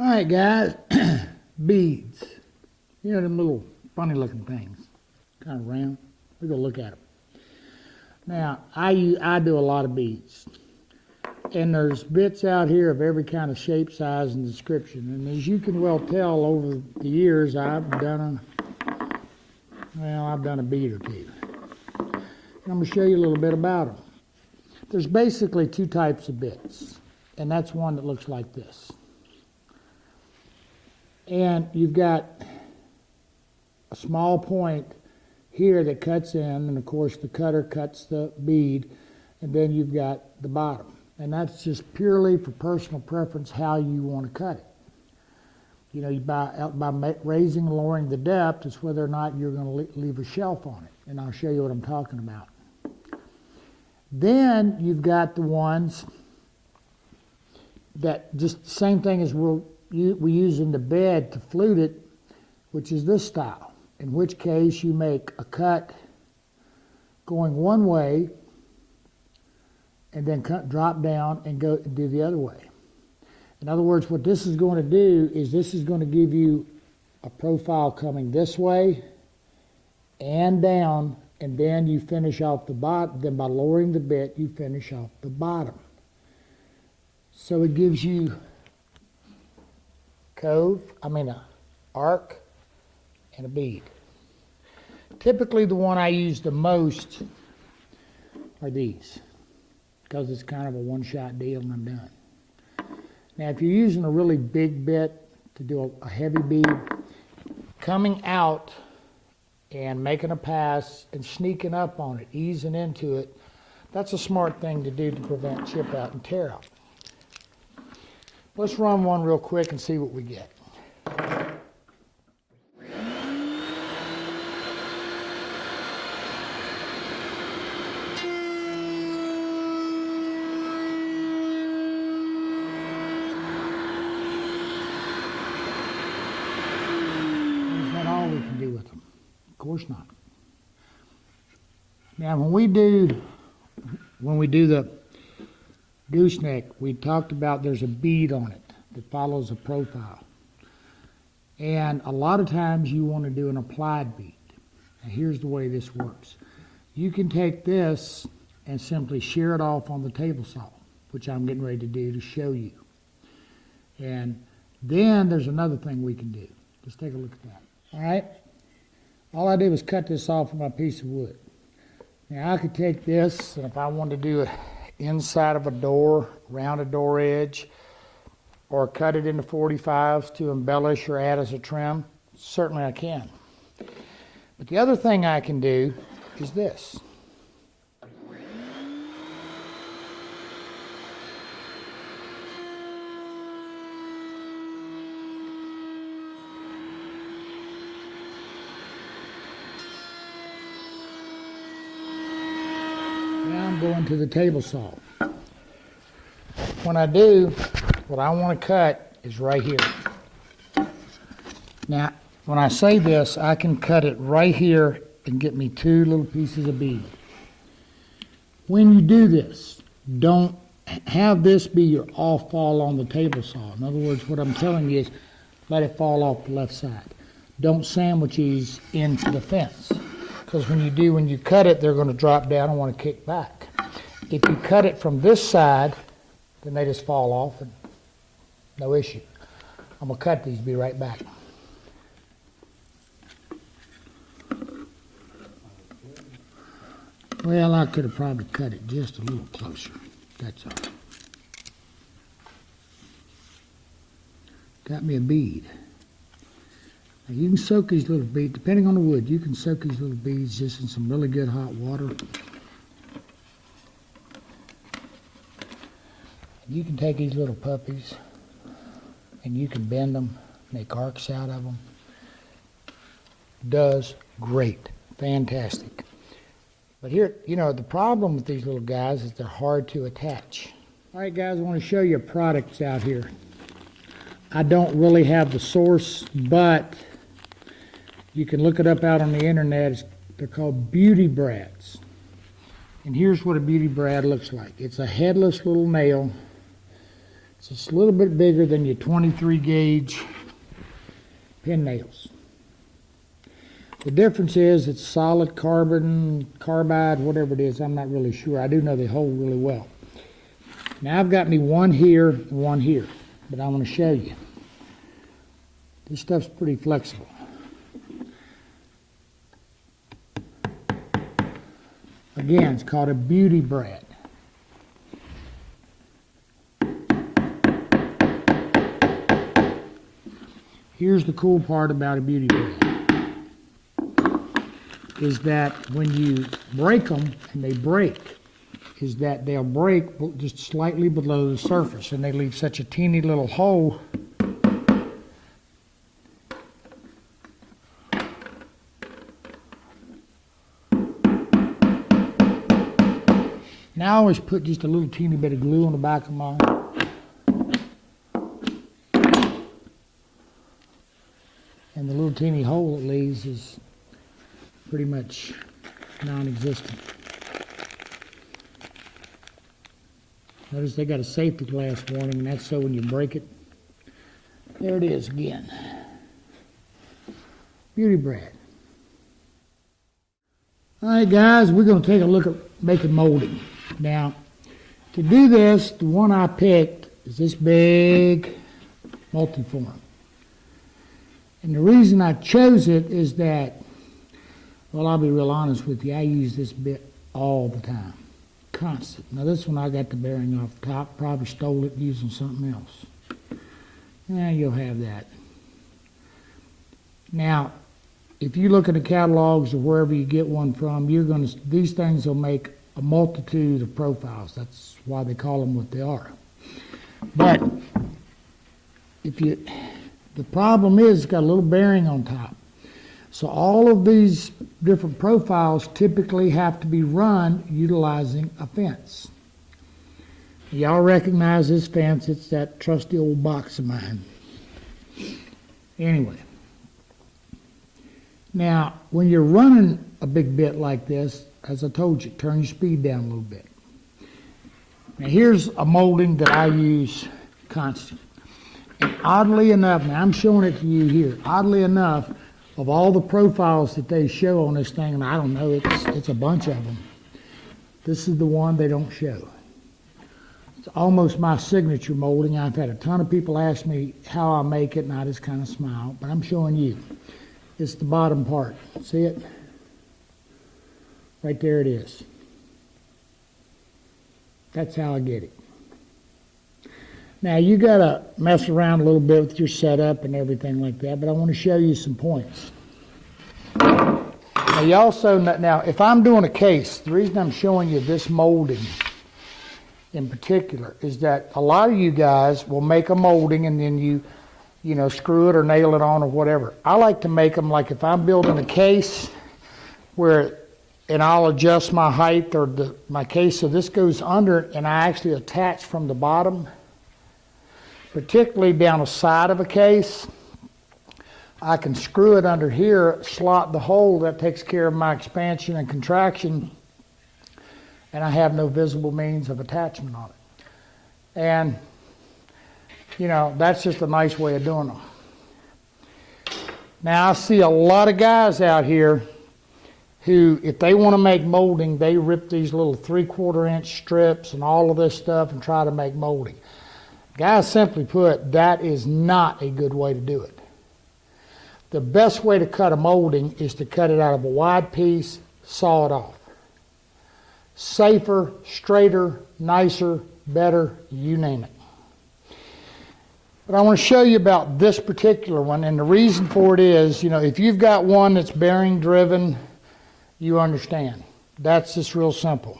All right, guys, beads. You know them little funny looking things, kind of round. We're gonna look at them. Now, I do a lot of beads, and there's bits out here of every kind of shape, size, and description. And as you can well tell, over the years, I've done a bead or two. And I'm gonna show you a little bit about them. There's basically two types of bits, and that's one that looks like this. And you've got a small point here that cuts in, and of course the cutter cuts the bead, and then you've got the bottom. And that's just purely for personal preference how you want to cut it. You know, by raising and lowering the depth, it's whether or not you're going to leave a shelf on it. And I'll show you what I'm talking about. Then you've got the ones that just the same thing as we use in the bed to flute it, which is this style, in which case you make a cut going one way and then drop down and go and do the other way. In other words, what this is going to do is this is going to give you a profile coming this way and down, and then you finish off the bottom. Then by lowering the bit, you finish off the bottom. So it gives you an arc and a bead. Typically the one I use the most are these, because it's kind of a one-shot deal and I'm done. Now if you're using a really big bit to do a heavy bead, coming out and making a pass and sneaking up on it, easing into it, that's a smart thing to do to prevent chip out and tear out. Let's run one real quick and see what we get. Is that all we can do with them? Of course not. Now when we do the gooseneck, we talked about there's a bead on it that follows a profile. And a lot of times you want to do an applied bead. Now here's the way this works. You can take this and simply shear it off on the table saw, which I'm getting ready to do to show you. And then there's another thing we can do. Just take a look at that. All right? All I did was cut this off from a piece of wood. Now I could take this, and if I wanted to do it inside of a door, around a door edge, or cut it into 45s to embellish or add as a trim, certainly I can. But the other thing I can do is this. Now I'm going to the table saw. When I do, what I want to cut is right here. Now, when I say this, I can cut it right here and get me two little pieces of bead. When you do this, don't have this be your off fall on the table saw. In other words, what I'm telling you is let it fall off the left side. Don't sandwich these into the fence, because when you cut it, they're going to drop down and want to kick back. If you cut it from this side, then they just fall off and no issue. I'm going to cut these, be right back. Well, I could have probably cut it just a little closer. That's all. Got me a bead. Now you can soak these little beads, depending on the wood, you can soak these little beads just in some really good hot water. You can take these little puppies and you can bend them, make arcs out of them. Does great, fantastic. But here, you know, the problem with these little guys is they're hard to attach. All right, guys, I want to show you products out here. I don't really have the source, but you can look it up out on the internet. They're called beauty brads. And here's what a beauty brad looks like. It's a headless little nail. It's just a little bit bigger than your 23 gauge pin nails. The difference is it's solid carbon, carbide, whatever it is, I'm not really sure. I do know they hold really well. Now I've got me one here and one here, but I want to show you. This stuff's pretty flexible. Again, it's called a beauty brad. Here's the cool part about a beauty brad, is that when you break them, and they break, is that they'll break just slightly below the surface, and they leave such a teeny little hole. And I always put just a little teeny bit of glue on the back of mine. And the little teeny hole it leaves is pretty much non-existent. Notice they got a safety glass warning, and that's so when you break it. There it is again. Beauty brad. Alright guys, we're going to take a look at making molding. Now, to do this, the one I picked is this big multiform. And the reason I chose it is that, well, I'll be real honest with you, I use this bit all the time. Constant. Now this one I got the bearing off the top, probably stole it using something else. Now you'll have that. Now, if you look at the catalogs or wherever you get one from, these things will make a multitude of profiles. That's why they call them what they are. But the problem is it's got a little bearing on top. So all of these different profiles typically have to be run utilizing a fence. Y'all recognize this fence, it's that trusty old box of mine. Anyway, now when you're running a big bit like this, as I told you, turn your speed down a little bit. Now here's a molding that I use constant. And oddly enough, now I'm showing it to you here, oddly enough, of all the profiles that they show on this thing, and I don't know, it's a bunch of them, this is the one they don't show. It's almost my signature molding. I've had a ton of people ask me how I make it, and I just kind of smile, but I'm showing you. It's the bottom part. See it? Right there it is. That's how I get it. Now you got to mess around a little bit with your setup and everything like that, but I want to show you some points. Now you also, now if I'm doing a case, the reason I'm showing you this molding in particular is that a lot of you guys will make a molding and then you screw it or nail it on or whatever. I like to make them like if I'm building a case and I'll adjust my height or my case so this goes under it, and I actually attach from the bottom, particularly down the side of a case. I can screw it under here, slot the hole, that takes care of my expansion and contraction, and I have no visible means of attachment on it. And, that's just a nice way of doing them. Now, I see a lot of guys out here who, if they want to make molding, they rip these little 3/4 inch strips and all of this stuff and try to make molding. Guys, simply put, that is not a good way to do it. The best way to cut a molding is to cut it out of a wide piece, saw it off. Safer, straighter, nicer, better, you name it. But I want to show you about this particular one, and the reason for it is, if you've got one that's bearing driven, you understand. That's just real simple.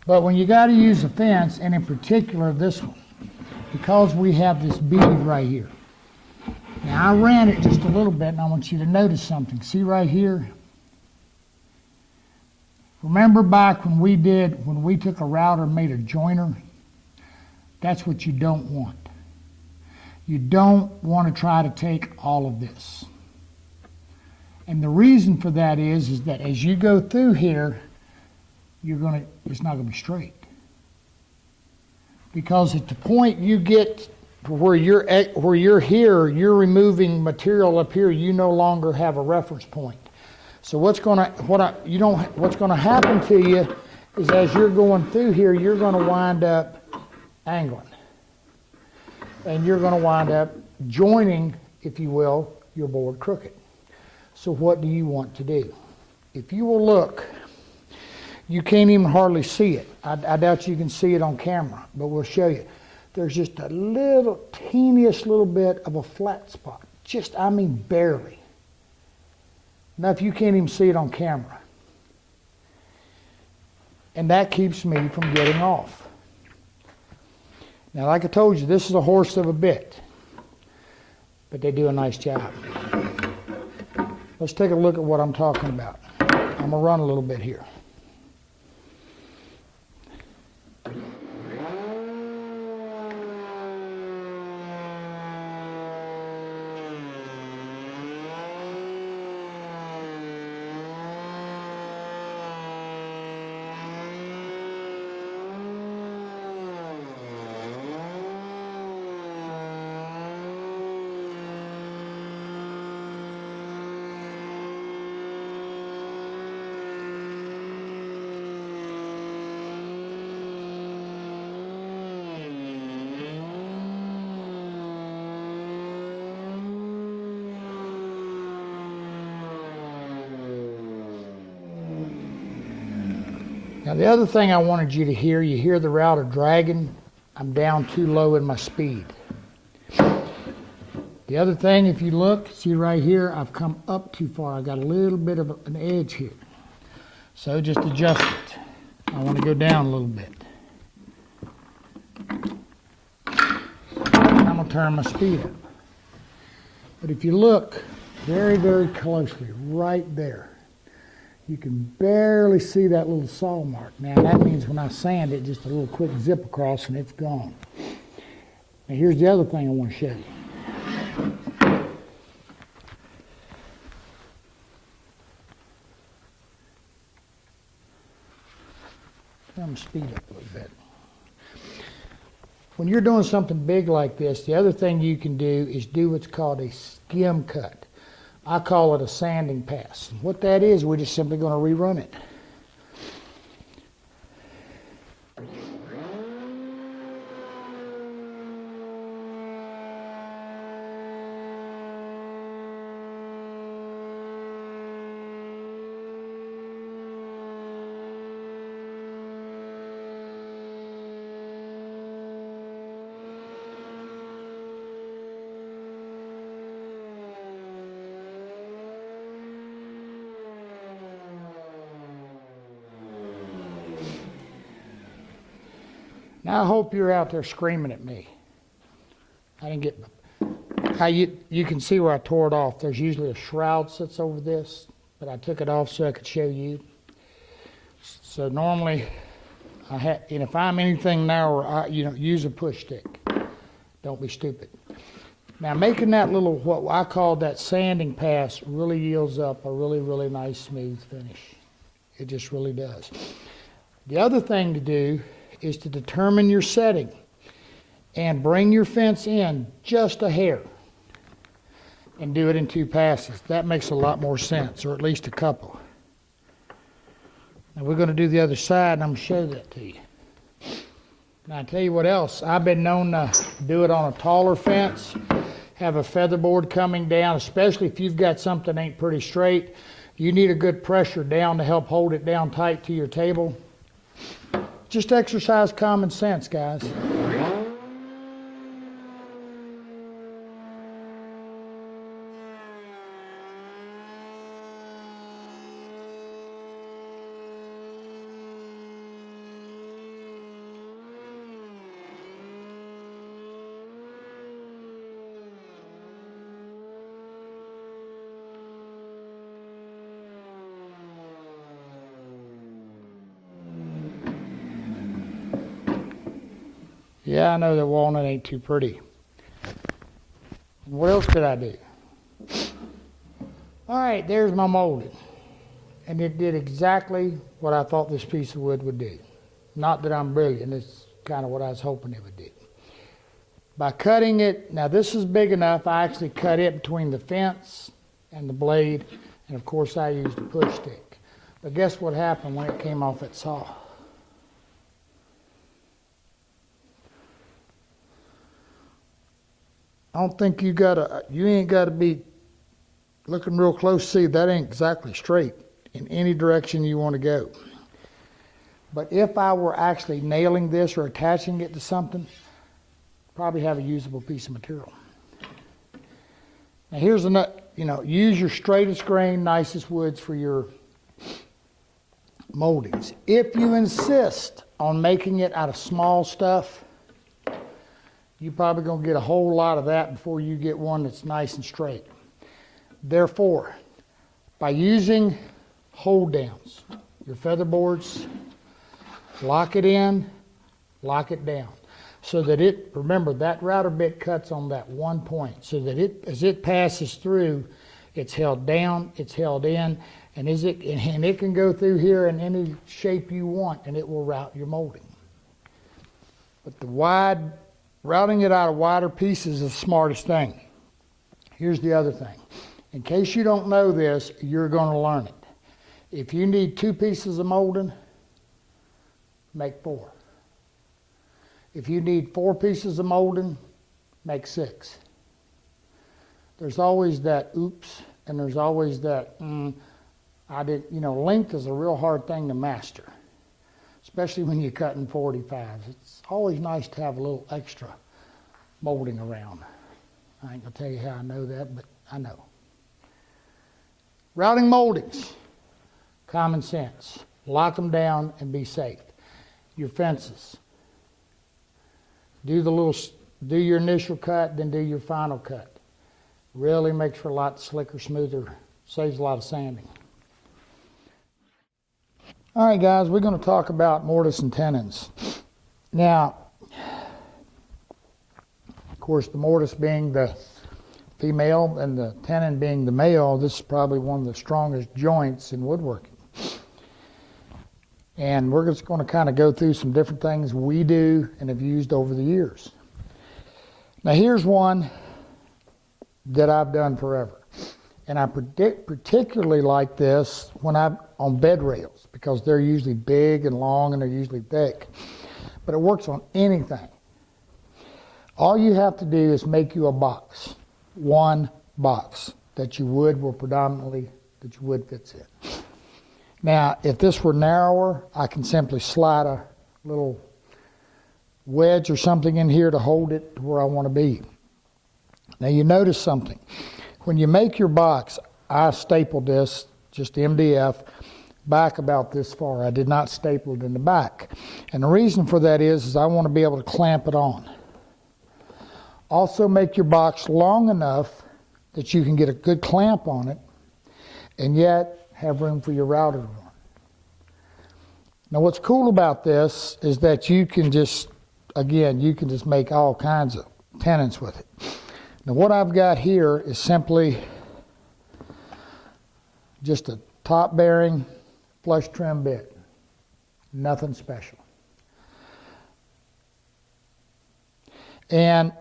But when you got to use a fence, and in particular this one, because we have this bead right here. Now I ran it just a little bit, and I want you to notice something. See right here? Remember back when we took a router and made a joiner? That's what you don't want. You don't want to try to take all of this. And the reason for that is that as you go through here, it's not going to be straight. Because at the point you get where you're here, you're removing material up here, you no longer have a reference point. So what's going to happen to you is as you're going through here, you're going to wind up angling. And you're going to wind up joining, if you will, your board crooked. So what do you want to do? If you will look, you can't even hardly see it. I doubt you can see it on camera, but we'll show you. There's just a little, teeniest little bit of a flat spot. Just, I mean, barely. Now, if you can't even see it on camera. And that keeps me from getting off. Now, like I told you, this is a horse of a bit. But they do a nice job. Let's take a look at what I'm talking about. I'm going to run a little bit here. Now the other thing I wanted you to hear, you hear the router dragging, I'm down too low in my speed. The other thing, if you look, see right here, I've come up too far. I got a little bit of an edge here. So just adjust it. I want to go down a little bit. I'm going to turn my speed up. But if you look very, very closely, right there, you can barely see that little saw mark. Now that means when I sand it, just a little quick zip across and it's gone. Now here's the other thing I want to show you. Turn my speed up a little bit. When you're doing something big like this, the other thing you can do is do what's called a skim cut. I call it a sanding pass. What that is, we're just simply going to rerun it. Now I hope you're out there screaming at me. I didn't get how you can see where I tore it off. There's usually a shroud sits over this, but I took it off so I could show you. So normally, and if I'm anything narrower, use a push stick. Don't be stupid. Now making that little, what I call that sanding pass, really yields up a really, really nice smooth finish. It just really does. The other thing to do is to determine your setting and bring your fence in just a hair and do it in 2 passes. That makes a lot more sense, or at least a couple. Now we're going to do the other side and I'm going to show that to you. Now I tell you what else, I've been known to do it on a taller fence, have a featherboard coming down, especially if you've got something that ain't pretty straight. You need a good pressure down to help hold it down tight to your table. Just exercise common sense, guys. Yeah, I know that walnut ain't too pretty. What else did I do? All right, there's my molding. And it did exactly what I thought this piece of wood would do. Not that I'm brilliant, it's kind of what I was hoping it would do. By cutting it, now this is big enough, I actually cut it between the fence and the blade, and of course I used a push stick. But guess what happened when it came off that saw? I don't think you ain't gotta be looking real close to see that ain't exactly straight in any direction you want to go. But if I were actually nailing this or attaching it to something, probably have a usable piece of material. Now here's another, use your straightest grain, nicest woods for your moldings. If you insist on making it out of small stuff, you're probably going to get a whole lot of that before you get one that's nice and straight. Therefore, by using hold downs, your feather boards, lock it in, lock it down. So that remember that router bit cuts on that one point, so that as it passes through, it's held down, it's held in, and it can go through here in any shape you want, and it will route your molding. But routing it out of wider pieces is the smartest thing. Here's the other thing. In case you don't know this, you're going to learn it. If you need 2 pieces of molding, make 4. If you need 4 pieces of molding, make 6. There's always that oops, and there's always that length is a real hard thing to master, especially when you're cutting 45s. It's always nice to have a little extra molding around. I ain't gonna tell you how I know that, but I know. Routing moldings, common sense. Lock them down and be safe. Your fences. Do your initial cut, then do your final cut. Really makes for a lot slicker, smoother, saves a lot of sanding. All right, guys, we're going to talk about mortise and tenons. Now, of course, the mortise being the female and the tenon being the male, this is probably one of the strongest joints in woodworking. And we're just going to kind of go through some different things we do and have used over the years. Now here's one that I've done forever. And I particularly like this when I'm on bed rails, because they're usually big and long and they're usually thick. But it works on anything. All you have to do is make you a box. One box that your wood fits in. Now, if this were narrower, I can simply slide a little wedge or something in here to hold it to where I want to be. Now, you notice something. When you make your box, I stapled this, just MDF, back about this far. I did not staple it in the back. And the reason for that is I want to be able to clamp it on. Also, make your box long enough that you can get a good clamp on it, and yet have room for your router to run. Now what's cool about this is that you can just make all kinds of tenons with it. Now what I've got here is simply just a top bearing flush trim bit. Nothing special. And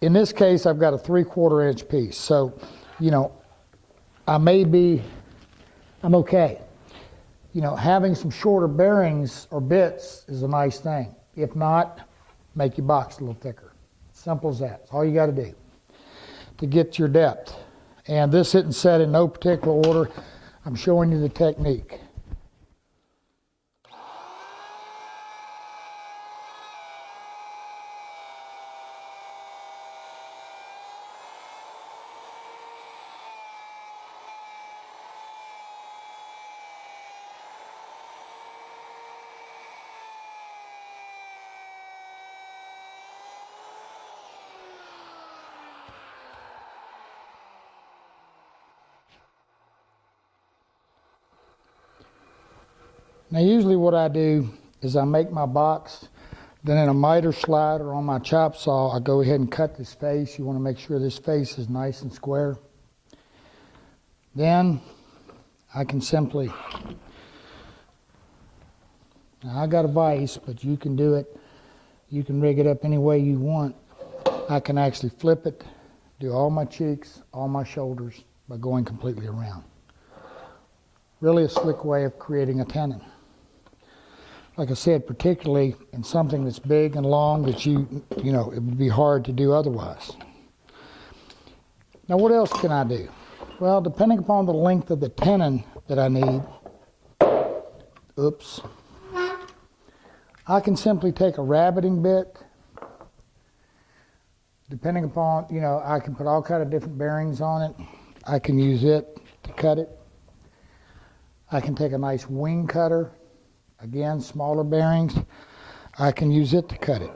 in this case I've got a 3/4 inch piece. So, I'm okay. Having some shorter bearings or bits is a nice thing. If not, make your box a little thicker. Simple as that. That's all you got to do to get your depth. And this isn't set in no particular order. I'm showing you the technique. Now usually what I do is I make my box, then in a miter slide or on my chop saw, I go ahead and cut this face. You want to make sure this face is nice and square. Then I can simply, now I got a vise, but you can do it You can rig it up any way you want. I can actually flip it, do all my cheeks, all my shoulders by going completely around. Really a slick way of creating a tenon. Like I said, particularly in something that's big and long that you know, it would be hard to do otherwise. Now what else can I do? Well, depending upon the length of the tenon that I need, oops, I can simply take a rabbiting bit. Depending upon, you know, I can put all kind of different bearings on it. I can use it to cut it. I can take a nice wing cutter, again, smaller bearings. I can use it to cut it.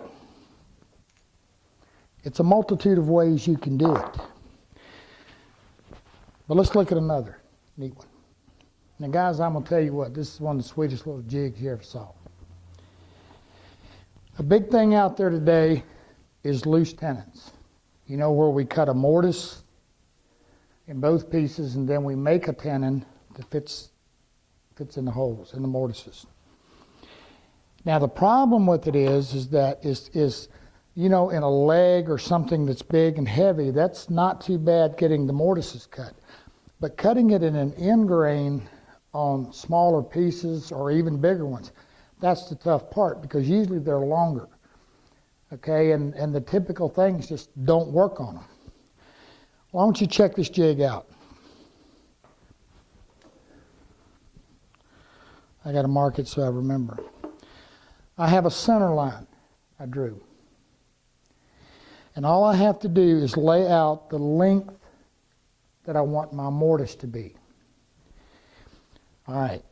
It's a multitude of ways you can do it. But let's look at another neat one. Now guys, I'm going to tell you what, this is one of the sweetest little jigs you ever saw. A big thing out there today is loose tenons. You know, where we cut a mortise in both pieces and then we make a tenon that fits in the holes, in the mortises. Now the problem with it is that you know, in a leg or something that's big and heavy, that's not too bad getting the mortises cut. But cutting it in an end grain on smaller pieces or even bigger ones, that's the tough part because usually they're longer. Okay, and the typical things just don't work on them. Why don't you check this jig out? I got to mark it so I remember. I have a center line I drew. And all I have to do is lay out the length that I want my mortise to be. All right.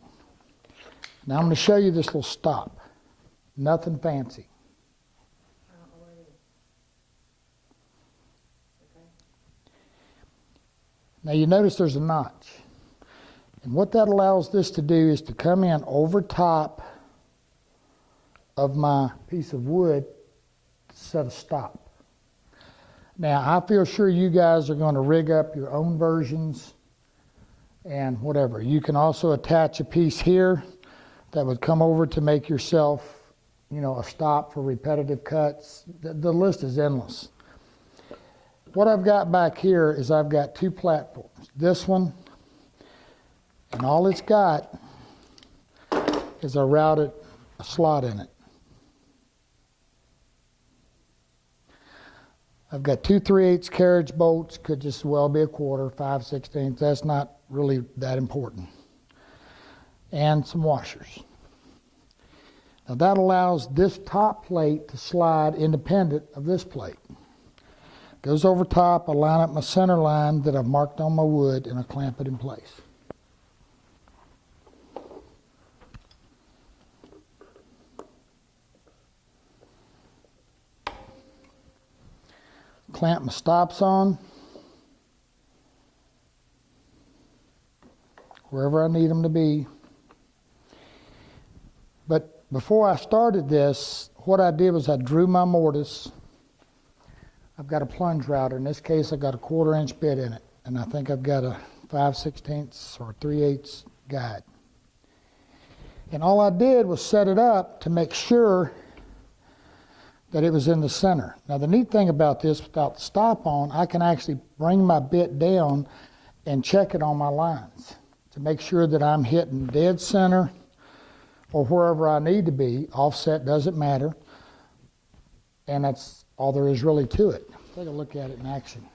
Now I'm going to show you this little stop. Nothing fancy. Now you notice there's a notch. And what that allows this to do is to come in over top of my piece of wood to set a stop. Now I feel sure you guys are going to rig up your own versions and whatever. You can also attach a piece here that would come over to make yourself, you know, a stop for repetitive cuts. The list is endless. What I've got back here is I've got two platforms. This one, and all it's got is I routed a slot in it. I've got 2 3/8 carriage bolts, could just as well be a quarter, 5/16. That's not really that important. And some washers. Now that allows this top plate to slide independent of this plate. Goes over top, I line up my center line that I've marked on my wood, and I clamp it in place. Clamp my stops on wherever I need them to be. But before I started this, what I did was I drew my mortise. I've got a plunge router. In this case, I've got a 1/4 inch bit in it. And I think I've got a 5/16 or 3/8 guide. And all I did was set it up to make sure that it was in the center. Now the neat thing about this, without the stop on, I can actually bring my bit down and check it on my lines to make sure that I'm hitting dead center or wherever I need to be. Offset doesn't matter. And that's all there is really to it. Take a look at it in action.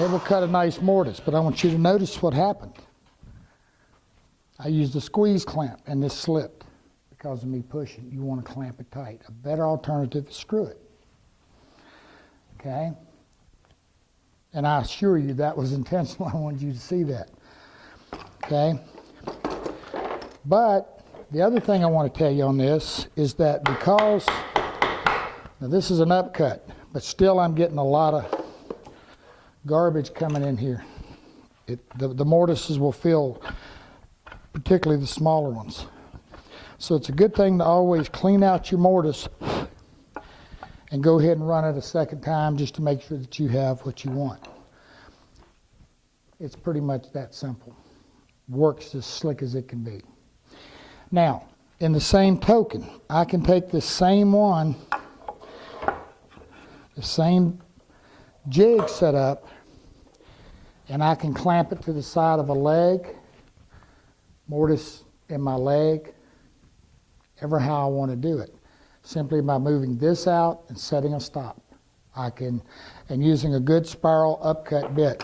It will cut a nice mortise, but I want you to notice what happened. I used a squeeze clamp and this slipped because of me pushing. You want to clamp it tight. A better alternative is screw it. Okay? And I assure you that was intentional. I wanted you to see that. Okay? But the other thing I want to tell you on this is that because, now this is an upcut, but still I'm getting a lot of garbage coming in here. The mortises will fill, particularly the smaller ones. So it's a good thing to always clean out your mortise and go ahead and run it a second time just to make sure that you have what you want. It's pretty much that simple. Works as slick as it can be. Now, in the same token, I can take this same one, the same jig setup, and I can clamp it to the side of a leg, mortise in my leg, ever how I want to do it. Simply by moving this out and setting a stop. And using a good spiral upcut bit,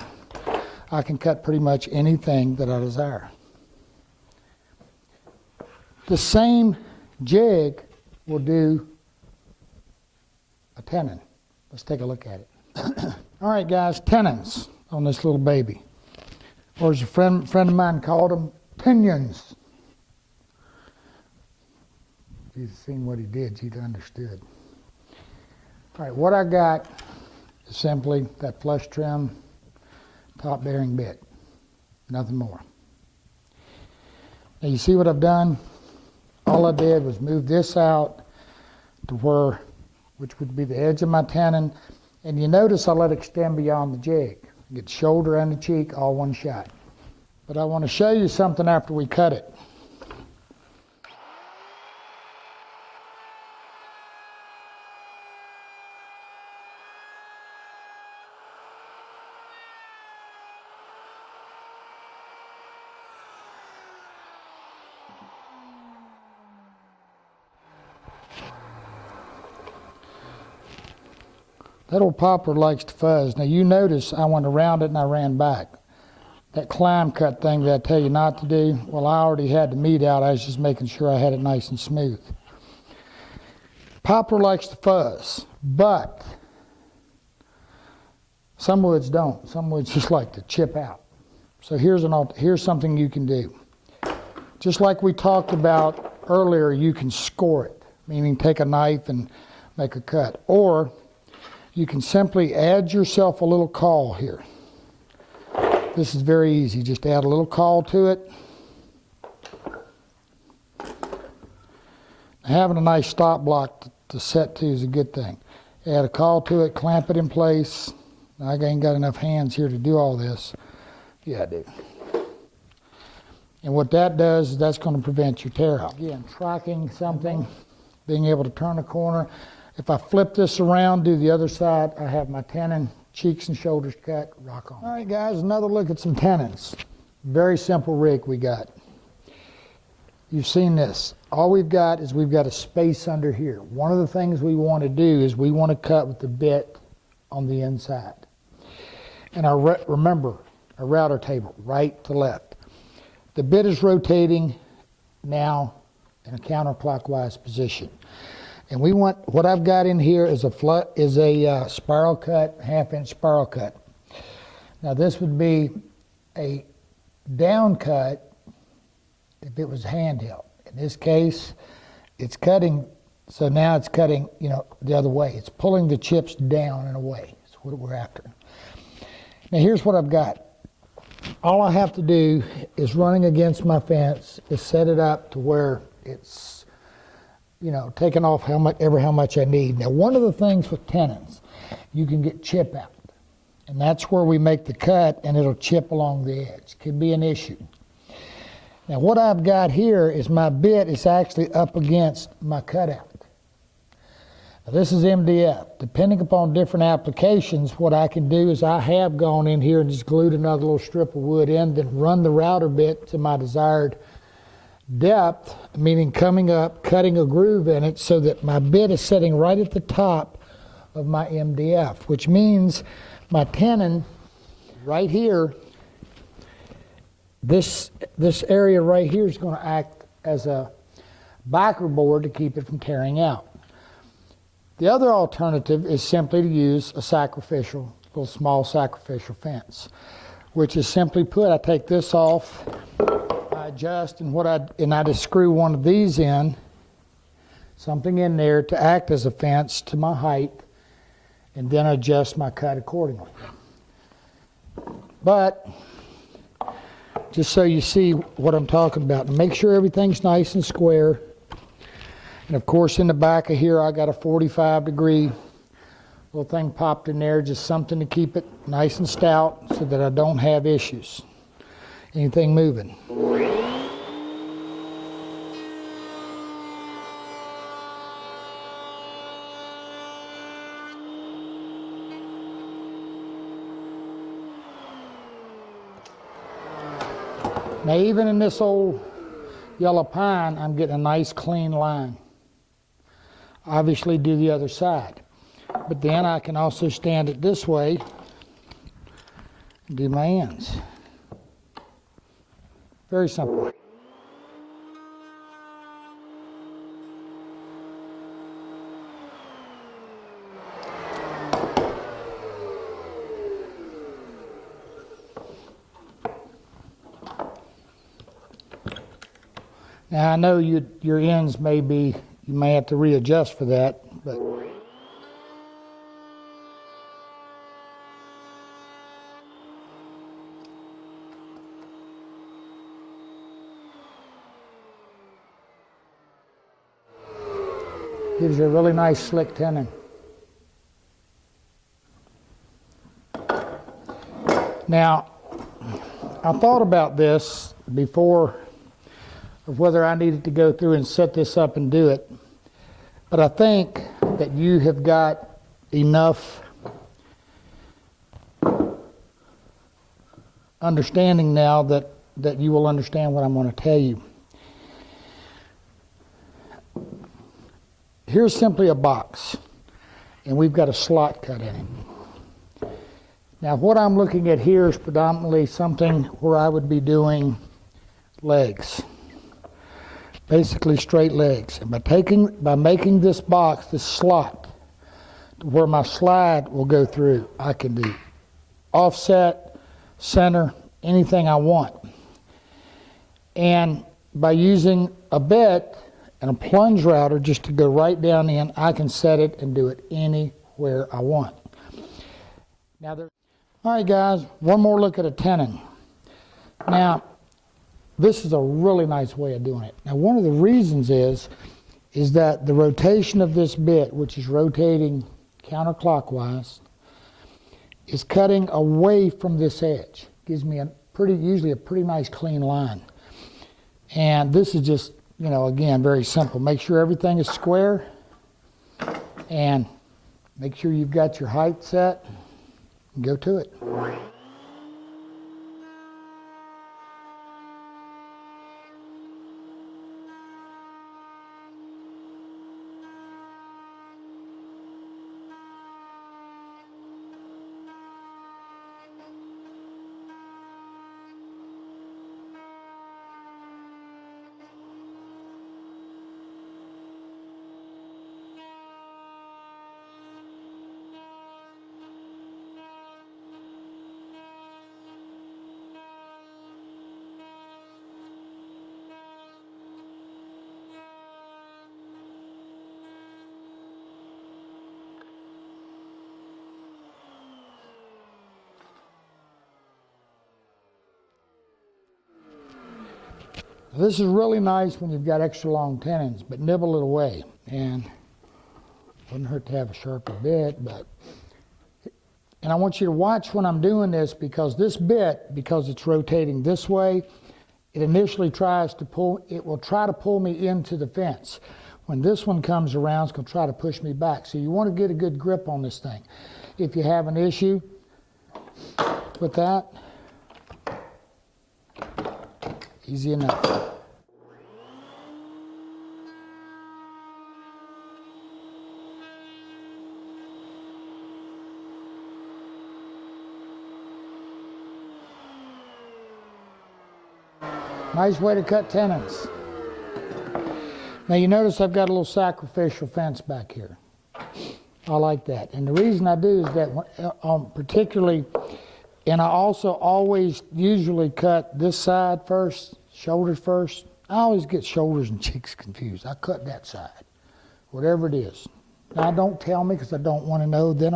I can cut pretty much anything that I desire. The same jig will do a tenon. Let's take a look at it. All right, guys, tenons on this little baby. Or as a friend of mine called them, tenons. If you'd seen what he did, you'd understood. All right, what I got is simply that flush trim top bearing bit. Nothing more. Now you see what I've done? All I did was move this out to where, which would be the edge of my tenon, and you notice I let it extend beyond the jig. Get the shoulder and the cheek all one shot. But I want to show you something after we cut it. That old poplar likes to fuzz. Now you notice I went around it and I ran back. That climb cut thing that I tell you not to do, well, I already had the meat out. I was just making sure I had it nice and smooth. Poplar likes to fuzz, but some woods don't. Some woods just like to chip out. So here's something you can do. Just like we talked about earlier, you can score it, meaning take a knife and make a cut. Or you can simply add yourself a little caul here. This is very easy. Just add a little caul to it. Having a nice stop block to set to is a good thing. Add a caul to it, clamp it in place. I ain't got enough hands here to do all this. Yeah, I do. And what that does is that's going to prevent your tear out. Again, tracking something, being able to turn a corner. If I flip this around, do the other side, I have my tenon, cheeks and shoulders cut, rock on. All right, guys, another look at some tenons. Very simple rig we got. You've seen this. All we've got is we've got a space under here. One of the things we want to do is we want to cut with the bit on the inside. And remember, our router table, right to left. The bit is rotating now in a counterclockwise position. And we want, what I've got in here is a spiral cut, half-inch spiral cut. Now this would be a down cut if it was handheld. In this case, it's cutting, so now it's cutting, the other way. It's pulling the chips down and away. That's what we're after. Now here's what I've got. All I have to do is running against my fence is set it up to where it's taking off how much I need. Now, one of the things with tenons, you can get chip out. And that's where we make the cut and it'll chip along the edge. Could be an issue. Now, what I've got here is my bit is actually up against my cutout. Now, this is MDF. Depending upon different applications, what I can do is I have gone in here and just glued another little strip of wood in, then run the router bit to my desired depth, meaning coming up, cutting a groove in it so that my bit is sitting right at the top of my MDF, which means my tenon right here, this area right here is going to act as a backer board to keep it from tearing out. The other alternative is simply to use a little small sacrificial fence, which is simply put, I take this off, I adjust, and I just screw one of these in, something in there to act as a fence to my height, and then adjust my cut accordingly. But just so you see what I'm talking about. And make sure everything's nice and square. And of course in the back of here I got a 45-degree little thing popped in there, just something to keep it nice and stout so that I don't have issues. Anything moving. Now even in this old yellow pine, I'm getting a nice clean line. Obviously do the other side. But then I can also stand it this way and do my ends. Very simple. Now I know your ends may be, you may have to readjust for that, but gives you a really nice slick tenon. Now, I thought about this before of whether I needed to go through and set this up and do it. But I think that you have got enough understanding now that you will understand what I'm going to tell you. Here's simply a box, and we've got a slot cut in it. Now what I'm looking at here is predominantly something where I would be doing legs. Basically straight legs. And by making this box, this slot, where my slide will go through, I can do offset, center, anything I want. And by using a bit and a plunge router just to go right down in, I can set it and do it anywhere I want. Now, all right guys, one more look at a tenon. Now, this is a really nice way of doing it. Now one of the reasons is that the rotation of this bit, which is rotating counterclockwise, is cutting away from this edge. Gives me usually a pretty nice clean line. And this is just, again, very simple. Make sure everything is square and make sure you've got your height set and go to it. This is really nice when you've got extra long tenons, but nibble it away. And wouldn't hurt to have a sharper bit, and I want you to watch when I'm doing this, because this bit, because it's rotating this way, it initially will try to pull me into the fence. When this one comes around, it's going to try to push me back. So you want to get a good grip on this thing. If you have an issue with that, easy enough. Nice way to cut tenons. Now you notice I've got a little sacrificial fence back here. I like that. And the reason I do is that particularly, and I also always usually cut this side first, shoulders first. I always get shoulders and cheeks confused. I cut that side, whatever it is. Now don't tell me, because I don't want to know. Then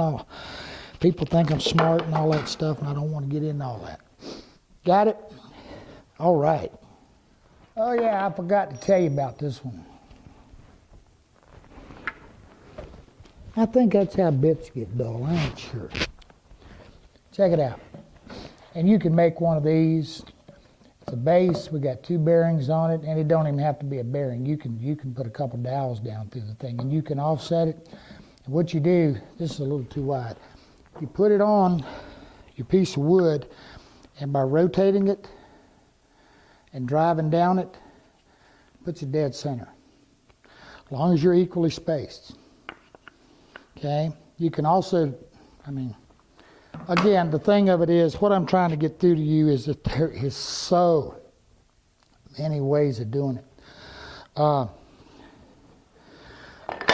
people think I'm smart and all that stuff, and I don't want to get into all that. Got it? All right. Oh yeah, I forgot to tell you about this one. I think that's how bits get dull. I ain't sure. Check it out. And you can make one of these. It's a base. We got 2 bearings on it, and it don't even have to be a bearing. You can put a couple dowels down through the thing, and you can offset it. And what you do, this is a little too wide. You put it on your piece of wood, and by rotating it and driving down it, puts it dead center. As long as you're equally spaced. Okay? You can also, again, the thing of it is, what I'm trying to get through to you is that there is so many ways of doing it.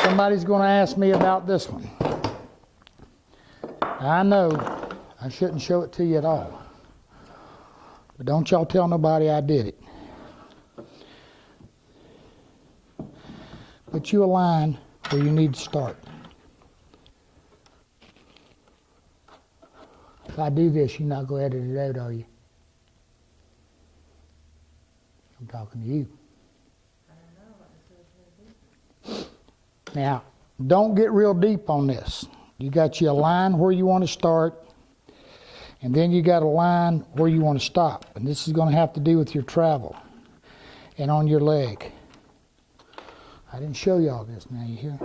Somebody's going to ask me about this one. I know I shouldn't show it to you at all. But don't y'all tell nobody I did it. Put you a line where you need to start. If I do this, you're not going to edit it out, are you? I'm talking to you. Now, don't get real deep on this. You got you a line where you want to start, and then you got a line where you want to stop. And this is going to have to do with your travel and on your leg. I didn't show you all this. Now you hear?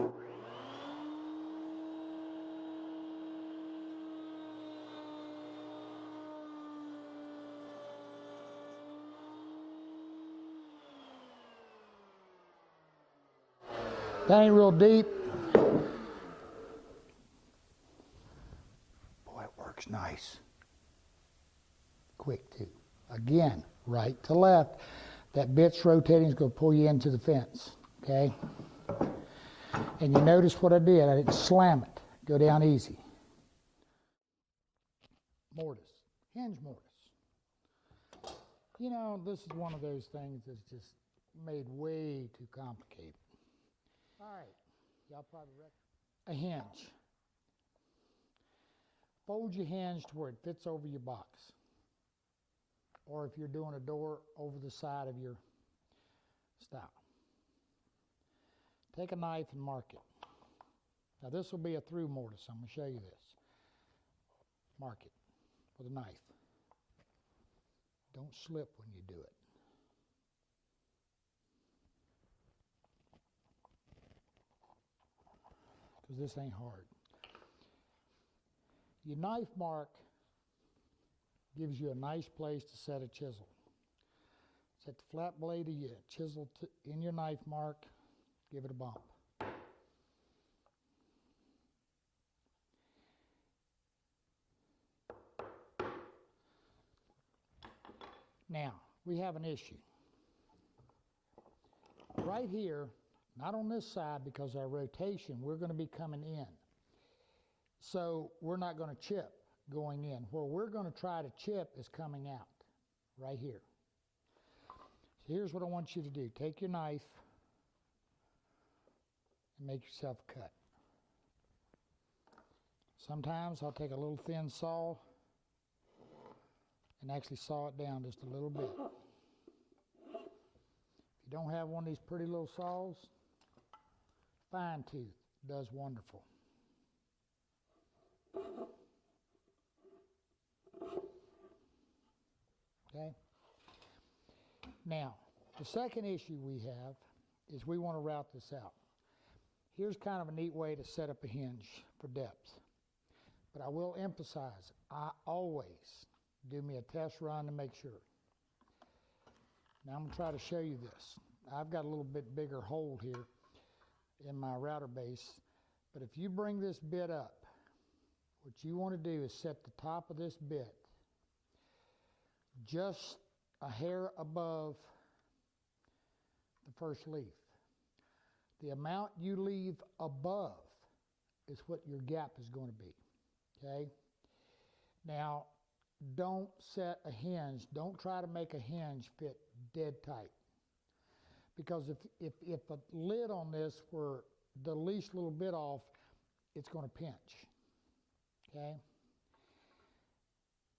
That ain't real deep. Boy, it works nice. Quick, too. Again, right to left. That bit's rotating is going to pull you into the fence. Okay? And you notice what I did. I didn't slam it. Go down easy. Mortise. Hinge mortise. You know, this is one of those things that's just made way too complicated. All right. Y'all probably reckon. A hinge. Fold your hinge to where it fits over your box. Or if you're doing a door, over the side of your stile. Take a knife and mark it. Now this will be a through mortise. I'm going to show you this. Mark it with a knife. Don't slip when you do it. Because this ain't hard. Your knife mark gives you a nice place to set a chisel. Set the flat blade of your chisel in your knife mark, give it a bump. Now, we have an issue. Right here, not on this side because our rotation, we're going to be coming in. So we're not going to chip going in. Where we're going to try to chip is coming out, right here. So here's what I want you to do. Take your knife and make yourself a cut. Sometimes I'll take a little thin saw and actually saw it down just a little bit. If you don't have one of these pretty little saws, fine tooth does wonderful. Okay? Now, the second issue we have is we want to route this out. Here's kind of a neat way to set up a hinge for depth. But I will emphasize, I always do me a test run to make sure. Now I'm going to try to show you this. I've got a little bit bigger hole here in my router base, but if you bring this bit up, what you want to do is set the top of this bit just a hair above the first leaf. The amount you leave above is what your gap is going to be, okay? Now, don't set a hinge. Don't try to make a hinge fit dead tight. Because if a lid on this were the least little bit off, it's going to pinch, okay?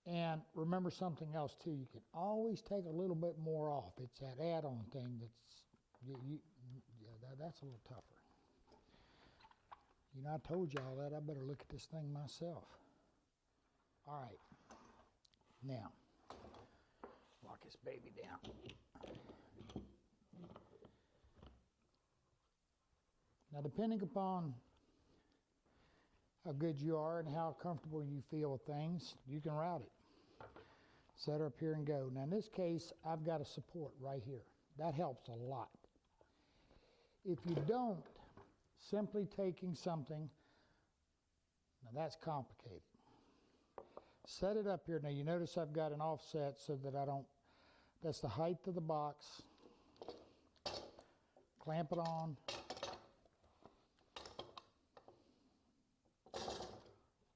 And remember something else too, you can always take a little bit more off. It's that add-on thing that's a little tougher. You know, I told you all that. I better look at this thing myself. All right. Now, lock this baby down. Now, depending upon how good you are and how comfortable you feel with things, you can route it. Set her up here and go. Now, in this case, I've got a support right here. That helps a lot. If you don't, simply taking something, now that's complicated. Set it up here. Now, you notice I've got an offset so that I don't, that's the height of the box. Clamp it on.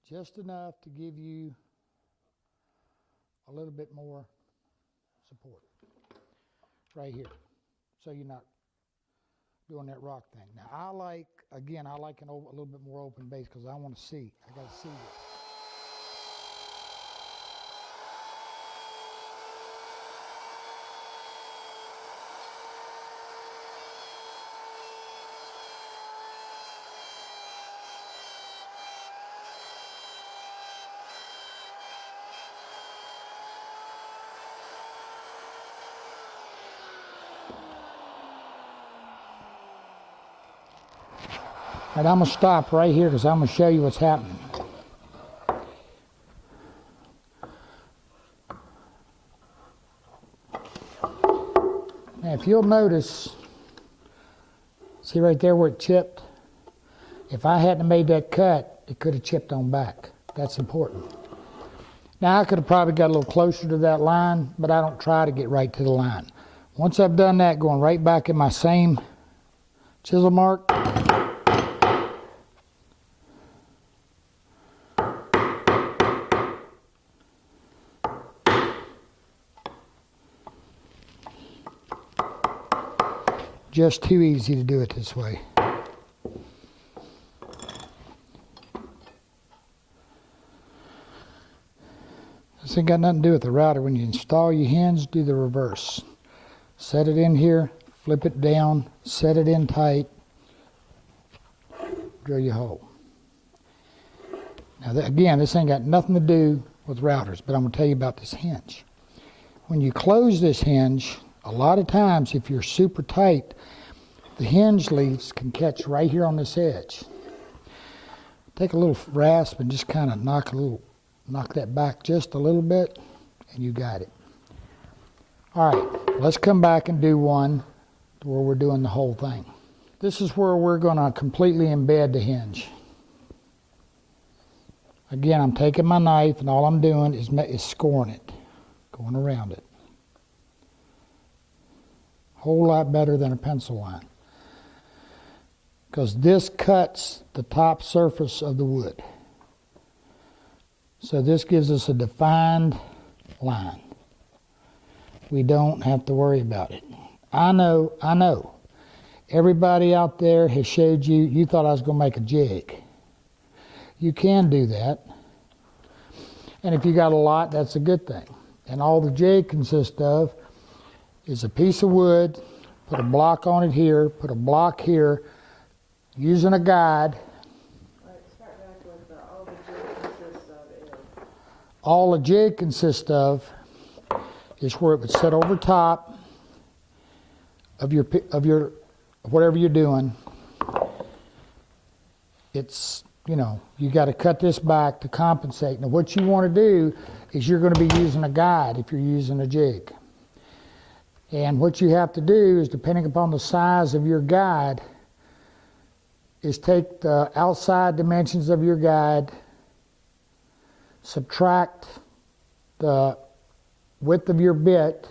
Just enough to give you a little bit more support right here, so you're not doing that rock thing. Now I like a little bit more open base because I want to see. I got to see this. And I'm going to stop right here because I'm going to show you what's happening. Now, if you'll notice, see right there where it chipped? If I hadn't made that cut, it could have chipped on back. That's important. Now, I could have probably got a little closer to that line, but I don't try to get right to the line. Once I've done that, going right back in my same chisel mark, just too easy to do it this way. This ain't got nothing to do with the router. When you install your hinge, do the reverse. Set it in here, flip it down, set it in tight, drill your hole. Now again, this ain't got nothing to do with routers, but I'm going to tell you about this hinge. When you close this hinge, a lot of times if you're super tight, the hinge leaves can catch right here on this edge. Take a little rasp and just kind of knock that back just a little bit, and you got it. All right, let's come back and do one where we're doing the whole thing. This is where we're going to completely embed the hinge. Again, I'm taking my knife and all I'm doing is scoring it, going around it. Whole lot better than a pencil line, because this cuts the top surface of the wood. So this gives us a defined line. We don't have to worry about it. I know. Everybody out there has showed you thought I was going to make a jig. You can do that. And if you got a lot, that's a good thing. And all the jig consists of is a piece of wood, put a block on it here, put a block here, using a guide. Start back with all the jig consists of is. All the jig consists of is where it would sit over top of your whatever you're doing. It's, you got to cut this back to compensate. Now what you want to do is you're going to be using a guide if you're using a jig. And what you have to do is, depending upon the size of your guide, is take the outside dimensions of your guide, subtract the width of your bit,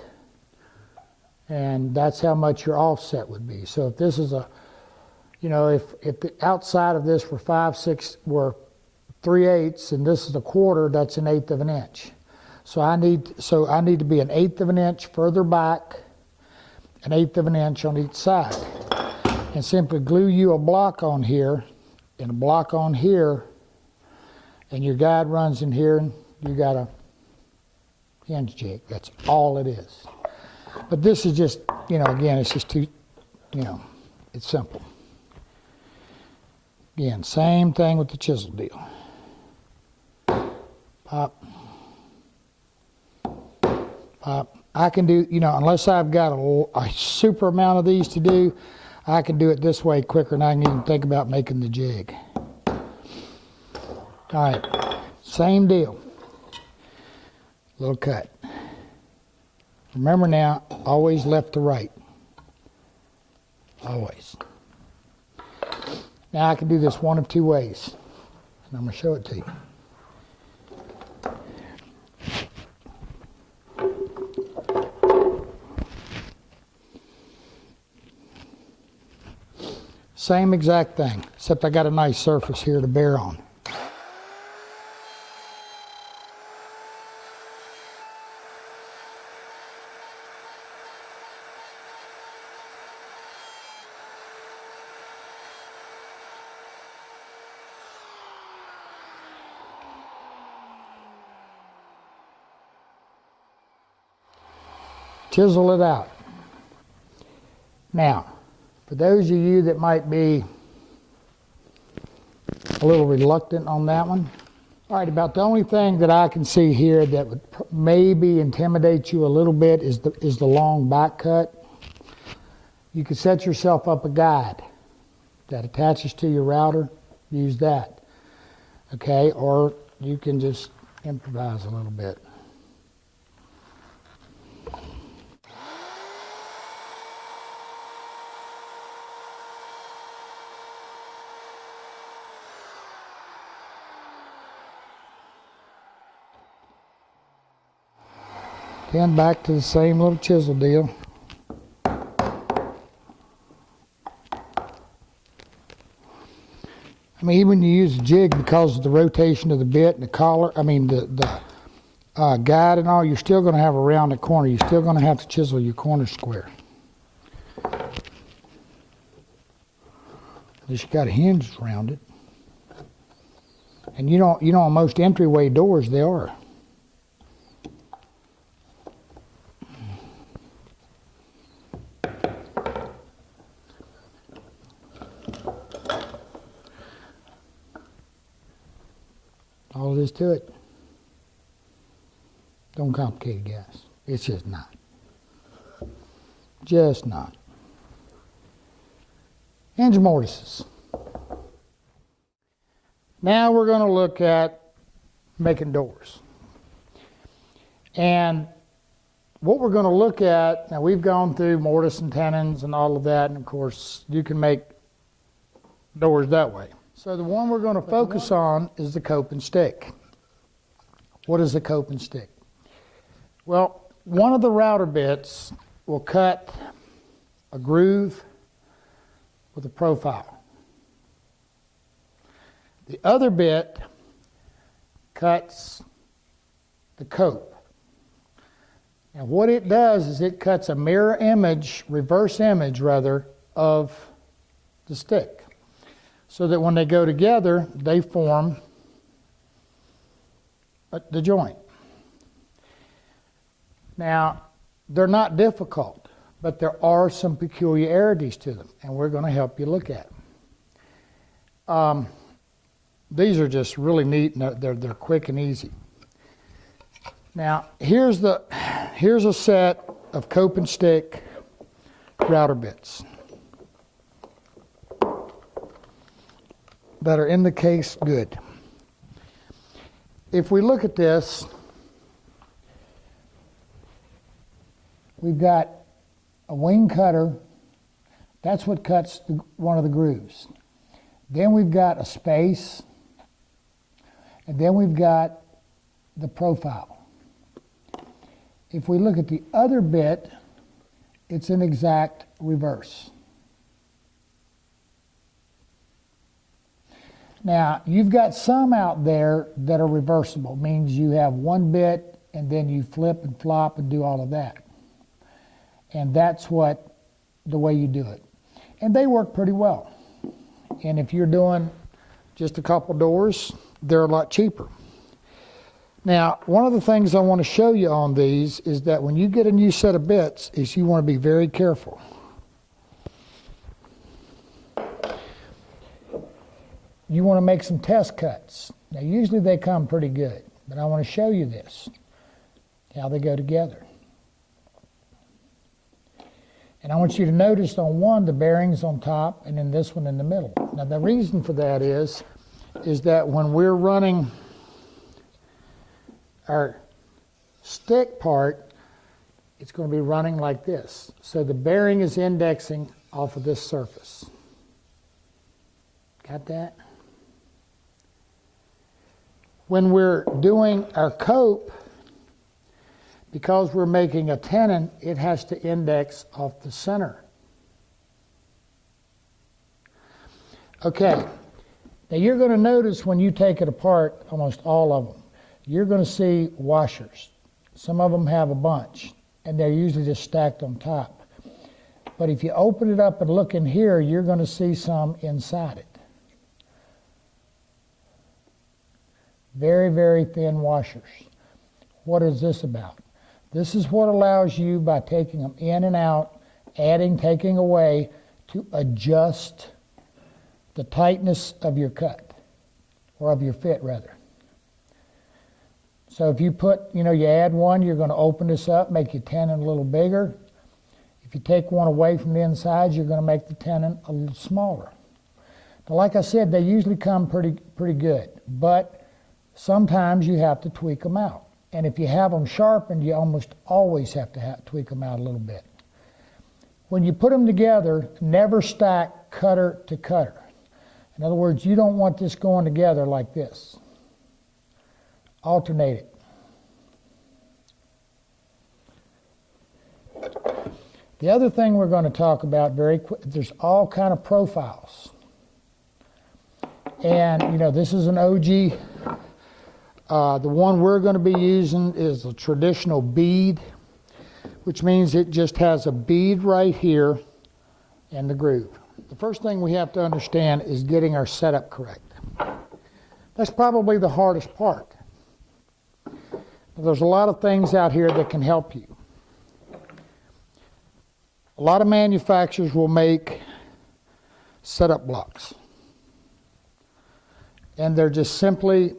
and that's how much your offset would be. So if this is if the outside of this were 3/8, and this is 1/4, that's 1/8 of an inch. So I need to be 1/8 of an inch further back, 1/8 of an inch on each side, and simply glue you a block on here and a block on here, and your guide runs in here, and you got a hinge jig. That's all it is. But this is just, again, it's just too, it's simple. Again, same thing with the chisel deal. Pop. Pop. I can do, unless I've got a super amount of these to do, I can do it this way quicker than I can even think about making the jig. All right, same deal. Little cut. Remember now, always left to right. Always. Now I can do this one of two ways, and I'm going to show it to you. Same exact thing, except I got a nice surface here to bear on. Chisel it out. Now, for those of you that might be a little reluctant on that one, all right, about the only thing that I can see here that would maybe intimidate you a little bit is the long back cut. You could set yourself up a guide that attaches to your router, use that, okay, or you can just improvise a little bit. Then back to the same little chisel deal. I mean, even when you use a jig, because of the rotation of the bit and the collar, the guide and all, you're still going to have a rounded corner. You're still going to have to chisel your corner square. Unless you got a hinge around it. And on most entryway doors, they are. All there is to it. Don't complicate it, guys. It's just not. Just not. Hinge mortises. Now we're going to look at making doors. And what we're going to look at, now we've gone through mortise and tenons and all of that, and of course you can make doors that way. So the one we're going to focus on is the cope and stick. What is a cope and stick? Well, one of the router bits will cut a groove with a profile. The other bit cuts the cope. And what it does is it cuts a mirror image, reverse image rather, of the stick. So that when they go together, they form the joint. Now, they're not difficult, but there are some peculiarities to them, and we're going to help you look at them. These are just really neat, and they're quick and easy. Now, here's a set of cope and stick router bits that are in the case good. If we look at this, we've got a wing cutter. That's what cuts one of the grooves. Then we've got a space, and then we've got the profile. If we look at the other bit, it's an exact reverse. Now, you've got some out there that are reversible, means you have one bit and then you flip and flop and do all of that. And that's the way you do it. And they work pretty well. And if you're doing just a couple doors, they're a lot cheaper. Now, one of the things I want to show you on these is that when you get a new set of bits, is you want to be very careful. You want to make some test cuts. Now, usually they come pretty good, but I want to show you this, how they go together. And I want you to notice on one, the bearing's on top, and then this one in the middle. Now, the reason for that is that when we're running our stick part, it's going to be running like this. So the bearing is indexing off of this surface. Got that? When we're doing our cope, because we're making a tenon, it has to index off the center. Okay, now you're going to notice when you take it apart, almost all of them, you're going to see washers. Some of them have a bunch, and they're usually just stacked on top. But if you open it up and look in here, you're going to see some inside it. Very, very thin washers. What is this about? This is what allows you, by taking them in and out, adding, taking away, to adjust the tightness of your cut, or of your fit rather. So if you you add one, you're going to open this up, make your tenon a little bigger. If you take one away from the inside, you're going to make the tenon a little smaller. Now, like I said, they usually come pretty good, but sometimes you have to tweak them out. And if you have them sharpened, you almost always have to tweak them out a little bit. When you put them together, never stack cutter to cutter. In other words, you don't want this going together like this. Alternate it. The other thing we're going to talk about very quick, there's all kind of profiles. And, this is an OG. The one we're going to be using is a traditional bead, which means it just has a bead right here and the groove. The first thing we have to understand is getting our setup correct. That's probably the hardest part. There's a lot of things out here that can help you. A lot of manufacturers will make setup blocks. And they're just simply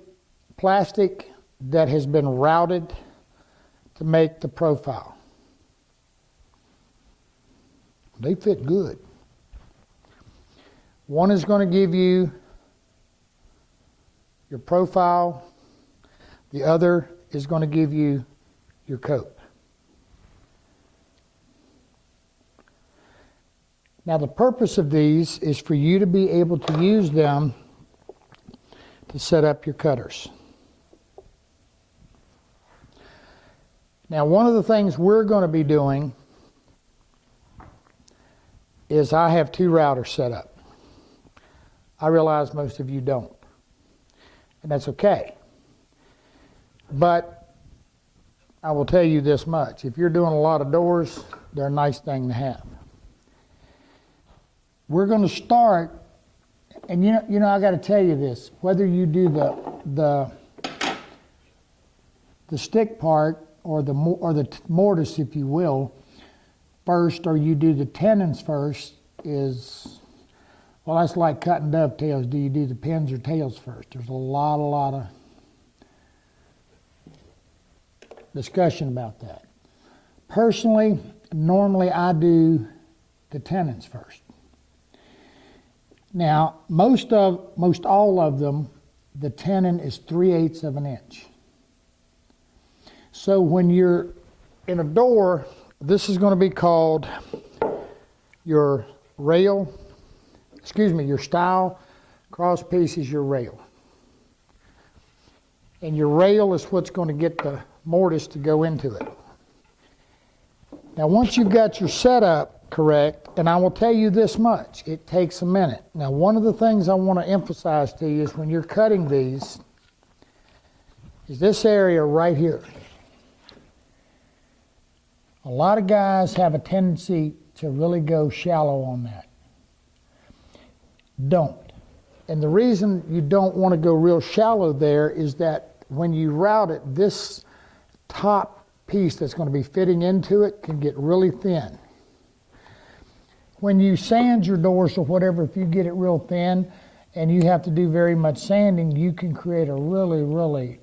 plastic that has been routed to make the profile. They fit good. One is going to give you your profile. The other is going to give you your cope. Now, the purpose of these is for you to be able to use them to set up your cutters. Now, one of the things we're going to be doing is I have 2 routers set up. I realize most of you don't, and that's okay. But I will tell you this much. If you're doing a lot of doors, they're a nice thing to have. We're going to start, and you know I got to tell you this, whether you do the stick part or the mortise, if you will, first, or you do the tenons first, is, well, that's like cutting dovetails. Do you do the pins or tails first? There's a lot of discussion about that. Personally, normally I do the tenons first. Now, most all of them, the tenon is 3/8 of an inch. So when you're in a door, this is going to be called your rail, your stile, cross piece is your rail. And your rail is what's going to get the mortise to go into it. Now, once you've got your setup correct, and I will tell you this much, it takes a minute. Now, one of the things I want to emphasize to you is when you're cutting these, is this area right here. A lot of guys have a tendency to really go shallow on that. Don't. And the reason you don't want to go real shallow there is that when you route it, this top piece that's going to be fitting into it can get really thin. When you sand your doors or whatever, if you get it real thin and you have to do very much sanding, you can create a really, really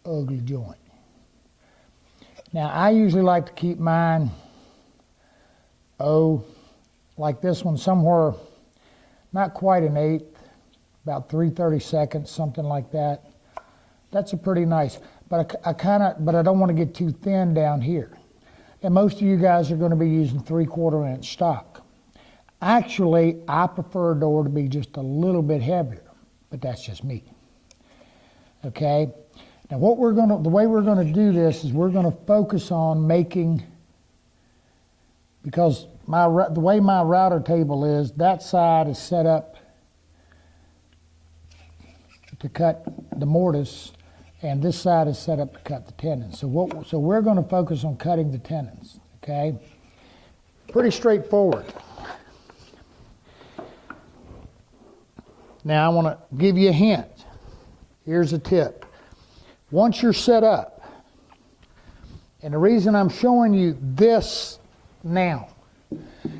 ugly joint. Now, I usually like to keep mine, like this one, somewhere not quite an eighth, about 3/32, something like that. That's a pretty nice, but I don't want to get too thin down here. And most of you guys are going to be using 3/4 inch stock. Actually, I prefer a door to be just a little bit heavier, but that's just me. Okay? Now the way we're going to do this is we're going to focus on making, because the way my router table is, that side is set up to cut the mortise, and this side is set up to cut the tenons. So we're going to focus on cutting the tenons, okay? Pretty straightforward. Now I want to give you a hint. Here's a tip. Once you're set up, and the reason I'm showing you this now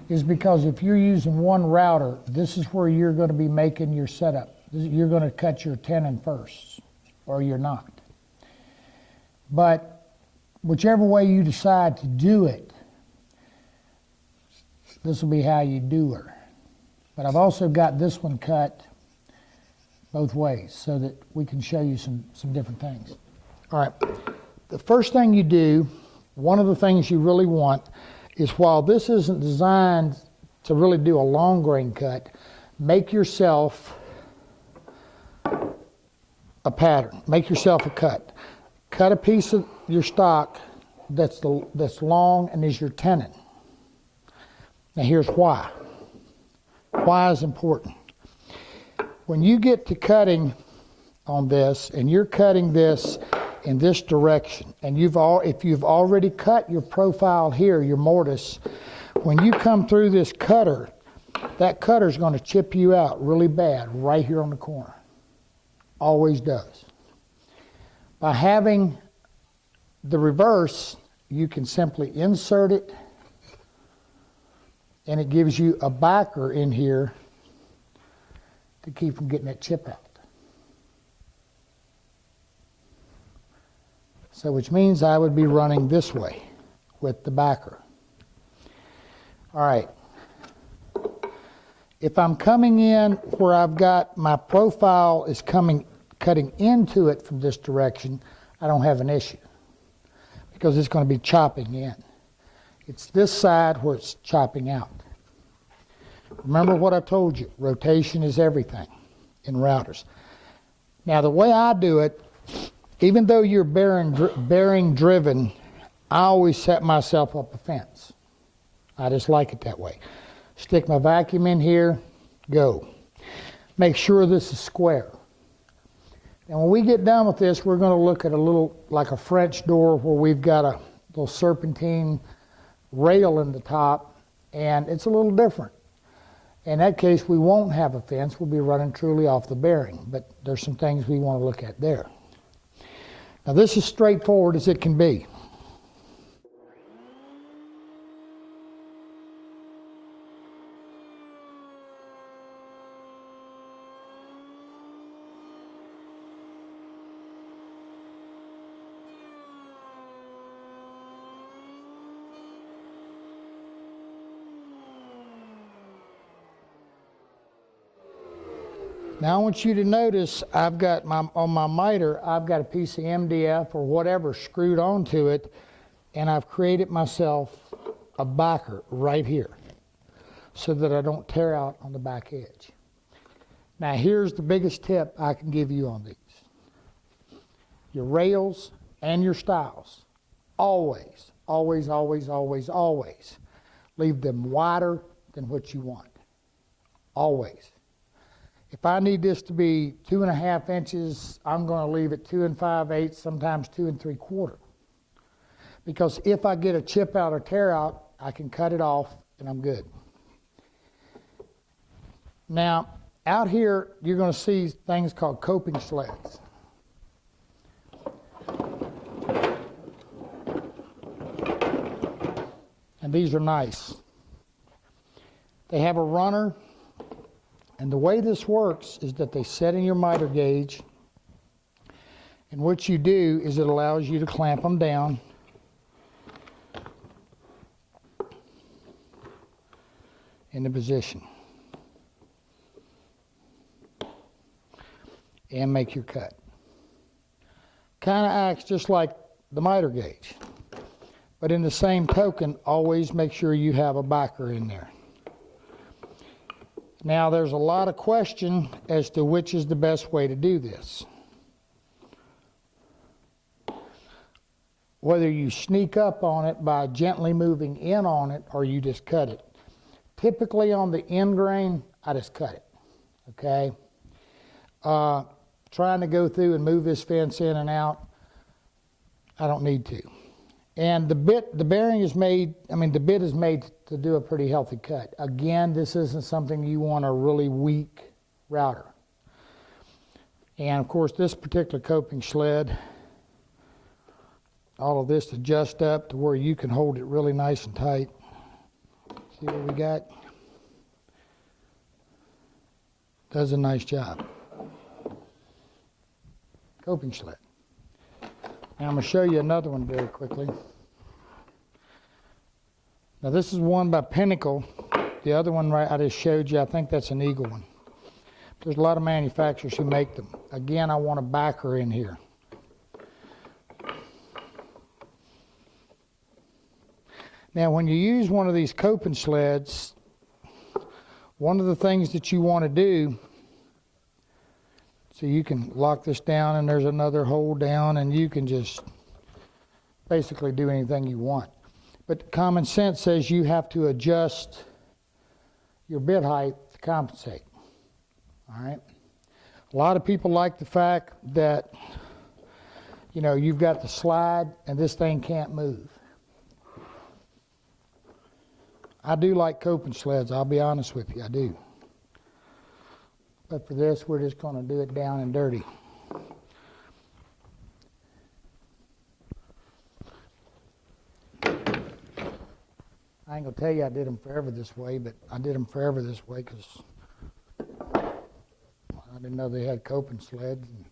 is because if you're using one router, this is where you're going to be making your setup. You're going to cut your tenon first, or you're not. But whichever way you decide to do it, this will be how you do her. But I've also got this one cut both ways so that we can show you some different things. All right, the first thing you do, one of the things you really want is, while this isn't designed to really do a long grain cut, make yourself a pattern. Make yourself a cut. Cut a piece of your stock that's long and is your tenon. Now here's why. Why is important. When you get to cutting on this, and you're cutting this in this direction, and if you've already cut your profile here, your mortise, when you come through this cutter, that cutter's going to chip you out really bad right here on the corner. Always does. By having the reverse, you can simply insert it, and it gives you a backer in here to keep from getting that chip out. So which means I would be running this way with the backer. All right. If I'm coming in where I've got my profile is cutting into it from this direction, I don't have an issue because it's going to be chopping in. It's this side where it's chopping out. Remember what I told you, rotation is everything in routers. Now the way I do it, even though you're bearing driven, I always set myself up a fence. I just like it that way. Stick my vacuum in here, go. Make sure this is square. And when we get done with this, we're going to look at a little, like a French door where we've got a little serpentine rail in the top, and it's a little different. In that case, we won't have a fence. We'll be running truly off the bearing, but there's some things we want to look at there. Now this is straightforward as it can be. Now I want you to notice I've got on my miter, I've got a piece of MDF or whatever screwed onto it, and I've created myself a backer right here so that I don't tear out on the back edge. Now here's the biggest tip I can give you on these. Your rails and your stiles, always, always, always, always, always leave them wider than what you want. Always. If I need this to be 2.5 inches, I'm going to leave it 2 5/8, sometimes 2 3/4. Because if I get a chip out or tear out, I can cut it off and I'm good. Now, out here, you're going to see things called coping sleds. and these are nice. They have a runner, and the way this works is that they set in your miter gauge, and what you do is it allows you to clamp them down into position and make your cut. Kind of acts just like the miter gauge, but in the same token, always make sure you have a backer in there. Now, there's a lot of question as to which is the best way to do this. Whether you sneak up on it by gently moving in on it or you just cut it. Typically on the end grain, I just cut it, okay? Trying to go through and move this fence in and out, I don't need to. And the bearing is made, the bit is made to do a pretty healthy cut. Again, this isn't something you want a really weak router. And of course, this particular coping sled, all of this adjusts up to where you can hold it really nice and tight. See what we got? Does a nice job. Coping sled. Now I'm going to show you another one very quickly. Now this is one by Pinnacle. The other one I just showed you, I think that's an Eagle one. There's a lot of manufacturers who make them. Again, I want a backer in here. Now when you use one of these coping sleds, one of the things that you want to do, so you can lock this down and there's another hole down and you can just basically do anything you want. But common sense says you have to adjust your bit height to compensate. All right? A lot of people like the fact that, you've got the slide and this thing can't move. I do like coping sleds, I'll be honest with you, I do. But for this, we're just going to do it down and dirty. I ain't going to tell you I did them forever this way, but I did them forever this way because I didn't know they had coping sleds and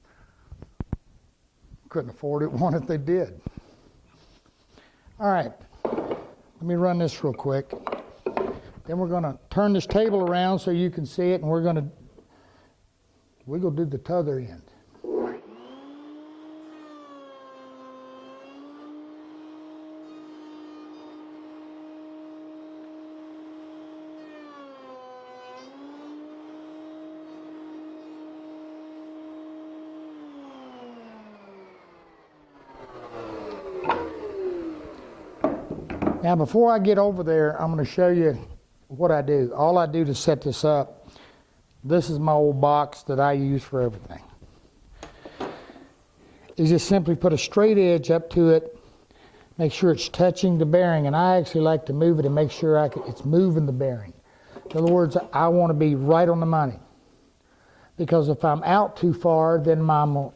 couldn't afford it one if they did. All right, let me run this real quick. Then we're going to turn this table around so you can see it, and we're going to do the t'other end. Now before I get over there, I'm going to show you what I do. All I do to set this up, this is my old box that I use for everything. Is just simply put a straight edge up to it, make sure it's touching the bearing, and I actually like to move it and make sure it's moving the bearing. In other words, I want to be right on the money. Because if I'm out too far, then mine will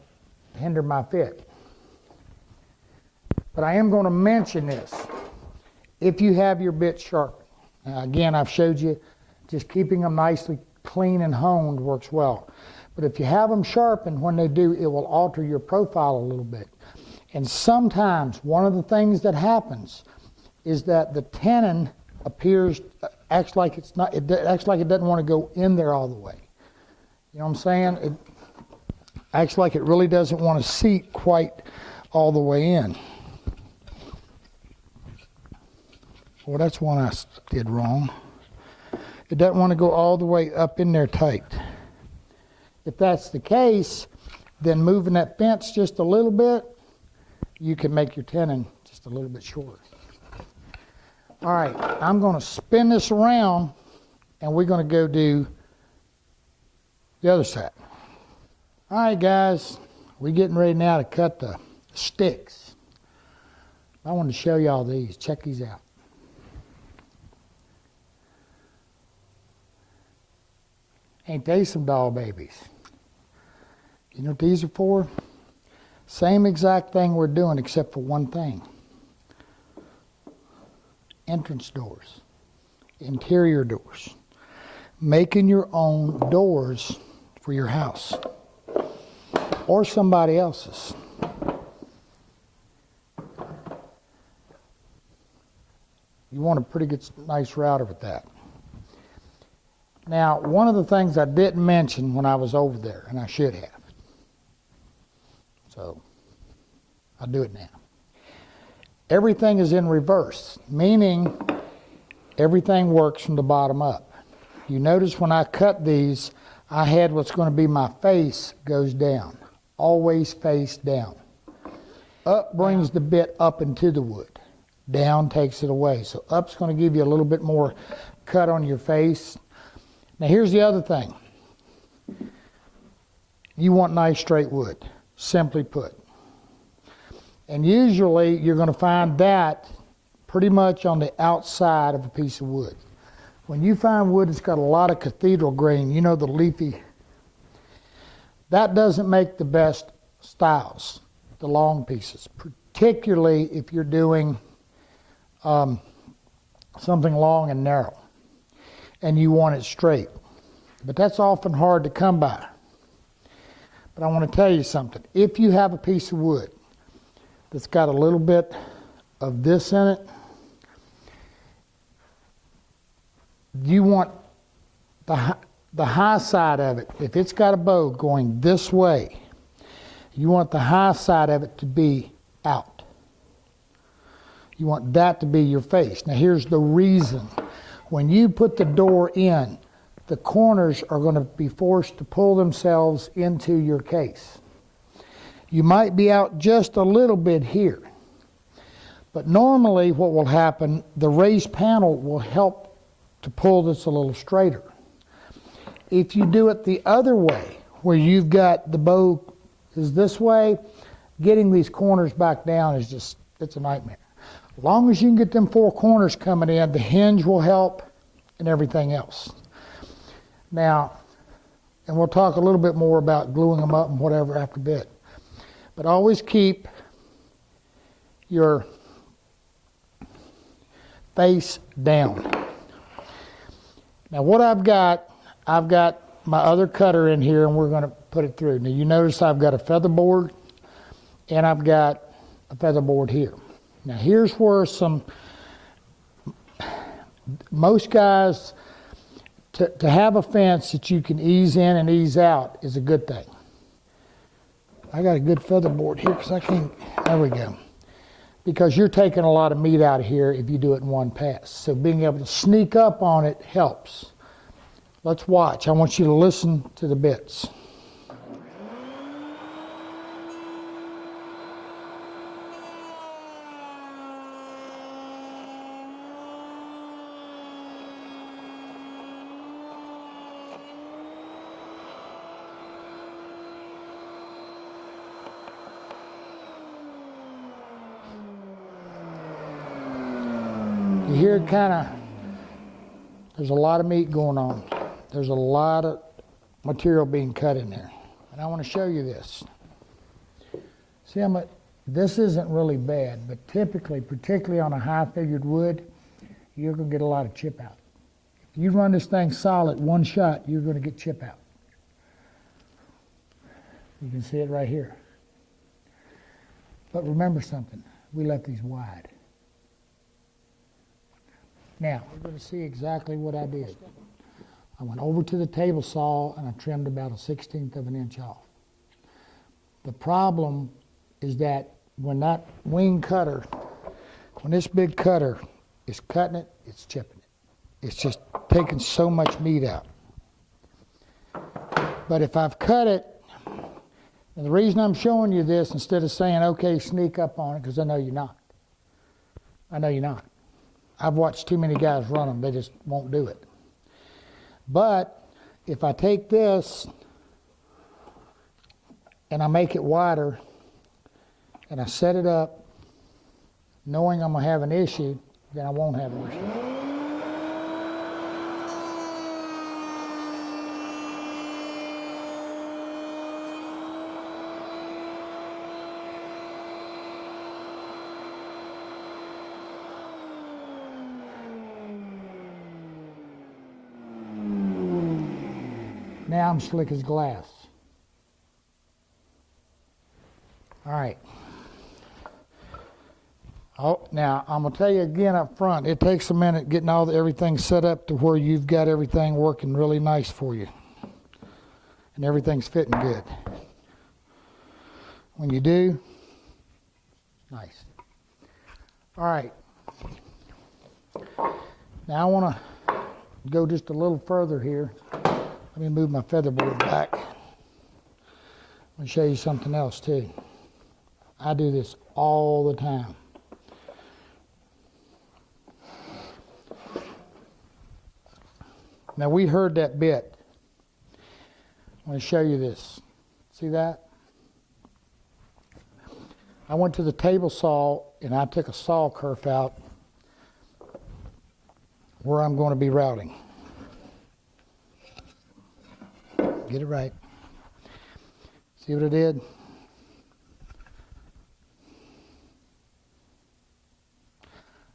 hinder my fit. But I am going to mention this. If you have your bits sharpened, now again, I've showed you, just keeping them nicely clean and honed works well. But if you have them sharpened, when they do, it will alter your profile a little bit. And sometimes one of the things that happens is that the tenon acts like it doesn't want to go in there all the way. You know what I'm saying? It acts like it really doesn't want to seat quite all the way in. Well, that's one I did wrong. It doesn't want to go all the way up in there tight. If that's the case, then moving that fence just a little bit, you can make your tenon just a little bit shorter. All right, I'm going to spin this around, and we're going to go do the other side. All right, guys, we're getting ready now to cut the sticks. I want to show y'all these. Check these out. Ain't they some doll babies? You know what these are for? Same exact thing we're doing except for one thing. entrance doors, interior doors, making your own doors for your house or somebody else's. You want a pretty good, nice router with that. Now, one of the things I didn't mention when I was over there, and I should have, so I'll do it now. Everything is in reverse, meaning everything works from the bottom up. You notice when I cut these, I had what's going to be my face goes down, always face down. Up brings the bit up into the wood. Down takes it away. So up's going to give you a little bit more cut on your face. Now here's the other thing. You want nice straight wood, simply put. And usually you're going to find that pretty much on the outside of a piece of wood. When you find wood that's got a lot of cathedral grain, you know, the leafy, that doesn't make the best styles, the long pieces, particularly if you're doing something long and narrow and you want it straight. But that's often hard to come by. But I want to tell you something. If you have a piece of wood that's got a little bit of this in it, you want the high side of it, if it's got a bow going this way, you want the high side of it to be out. You want that to be your face. Now here's the reason. When you put the door in, the corners are going to be forced to pull themselves into your case. You might be out just a little bit here. But normally what will happen, the raised panel will help to pull this a little straighter. If you do it the other way, where you've got the bow is this way, getting these corners back down is just, it's a nightmare. As long as you can get them four corners coming in, the hinge will help and everything else. Now, and we'll talk a little bit more about gluing them up and whatever after a bit. But always keep your face down. Now what I've got my other cutter in here and we're going to put it through. Now you notice I've got a feather board and I've got a feather board here. Now here's where most guys, to have a fence that you can ease in and ease out is a good thing. I got a good feather board here because I can't, there we go. Because you're taking a lot of meat out of here if you do it in one pass. So being able to sneak up on it helps. Let's watch. I want you to listen to the bits. You hear kind of, there's a lot of meat going on. There's a lot of material being cut in there. And I want to show you this. See how much, this isn't really bad, but typically, particularly on a high figured wood, you're going to get a lot of chip out. If you run this thing solid, one shot, you're going to get chip out. You can see it right here. But remember something, we left these wide. Now, we're going to see exactly what I did. I went over to the table saw and I trimmed about 1/16 of an inch off. The problem is that when that wing cutter, when this big cutter is cutting it, it's chipping it. It's just taking so much meat out. But if I've cut it, and the reason I'm showing you this instead of saying, okay, sneak up on it, because I know you're not. I know you're not. I've watched too many guys run them. They just won't do it. But if I take this and I make it wider and I set it up knowing I'm going to have an issue, then I won't have an issue. Now I'm slick as glass. All right. Oh, now I'm gonna tell you again up front, it takes a minute getting everything set up to where you've got everything working really nice for you. And everything's fitting good. When you do, nice. All right. Now I want to go just a little further here. Let me move my featherboard back. Let me show you something else too. I do this all the time. Now we heard that bit. I'm going to show you this. See that? I went to the table saw and I took a saw kerf out where I'm going to be routing. Get it right. See what I did?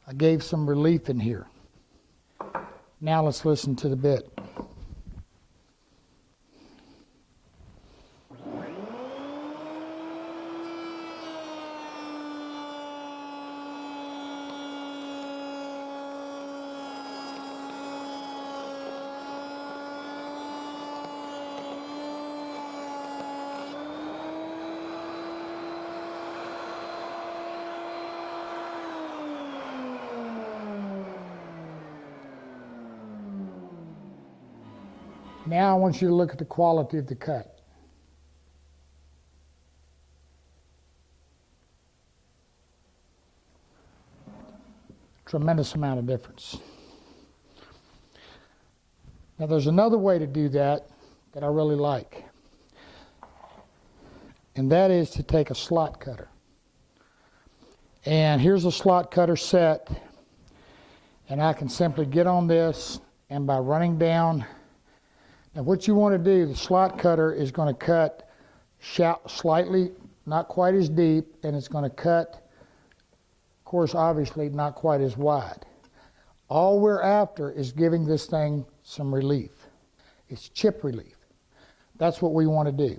I gave some relief in here. Now let's listen to the bit. Now I want you to look at the quality of the cut. Tremendous amount of difference. Now there's another way to do that I really like. And that is to take a slot cutter. And here's a slot cutter set. And I can simply get on this and by running down. Now what you want to do, the slot cutter is going to cut slightly, not quite as deep, and it's going to cut, of course, obviously not quite as wide. All we're after is giving this thing some relief. It's chip relief. That's what we want to do.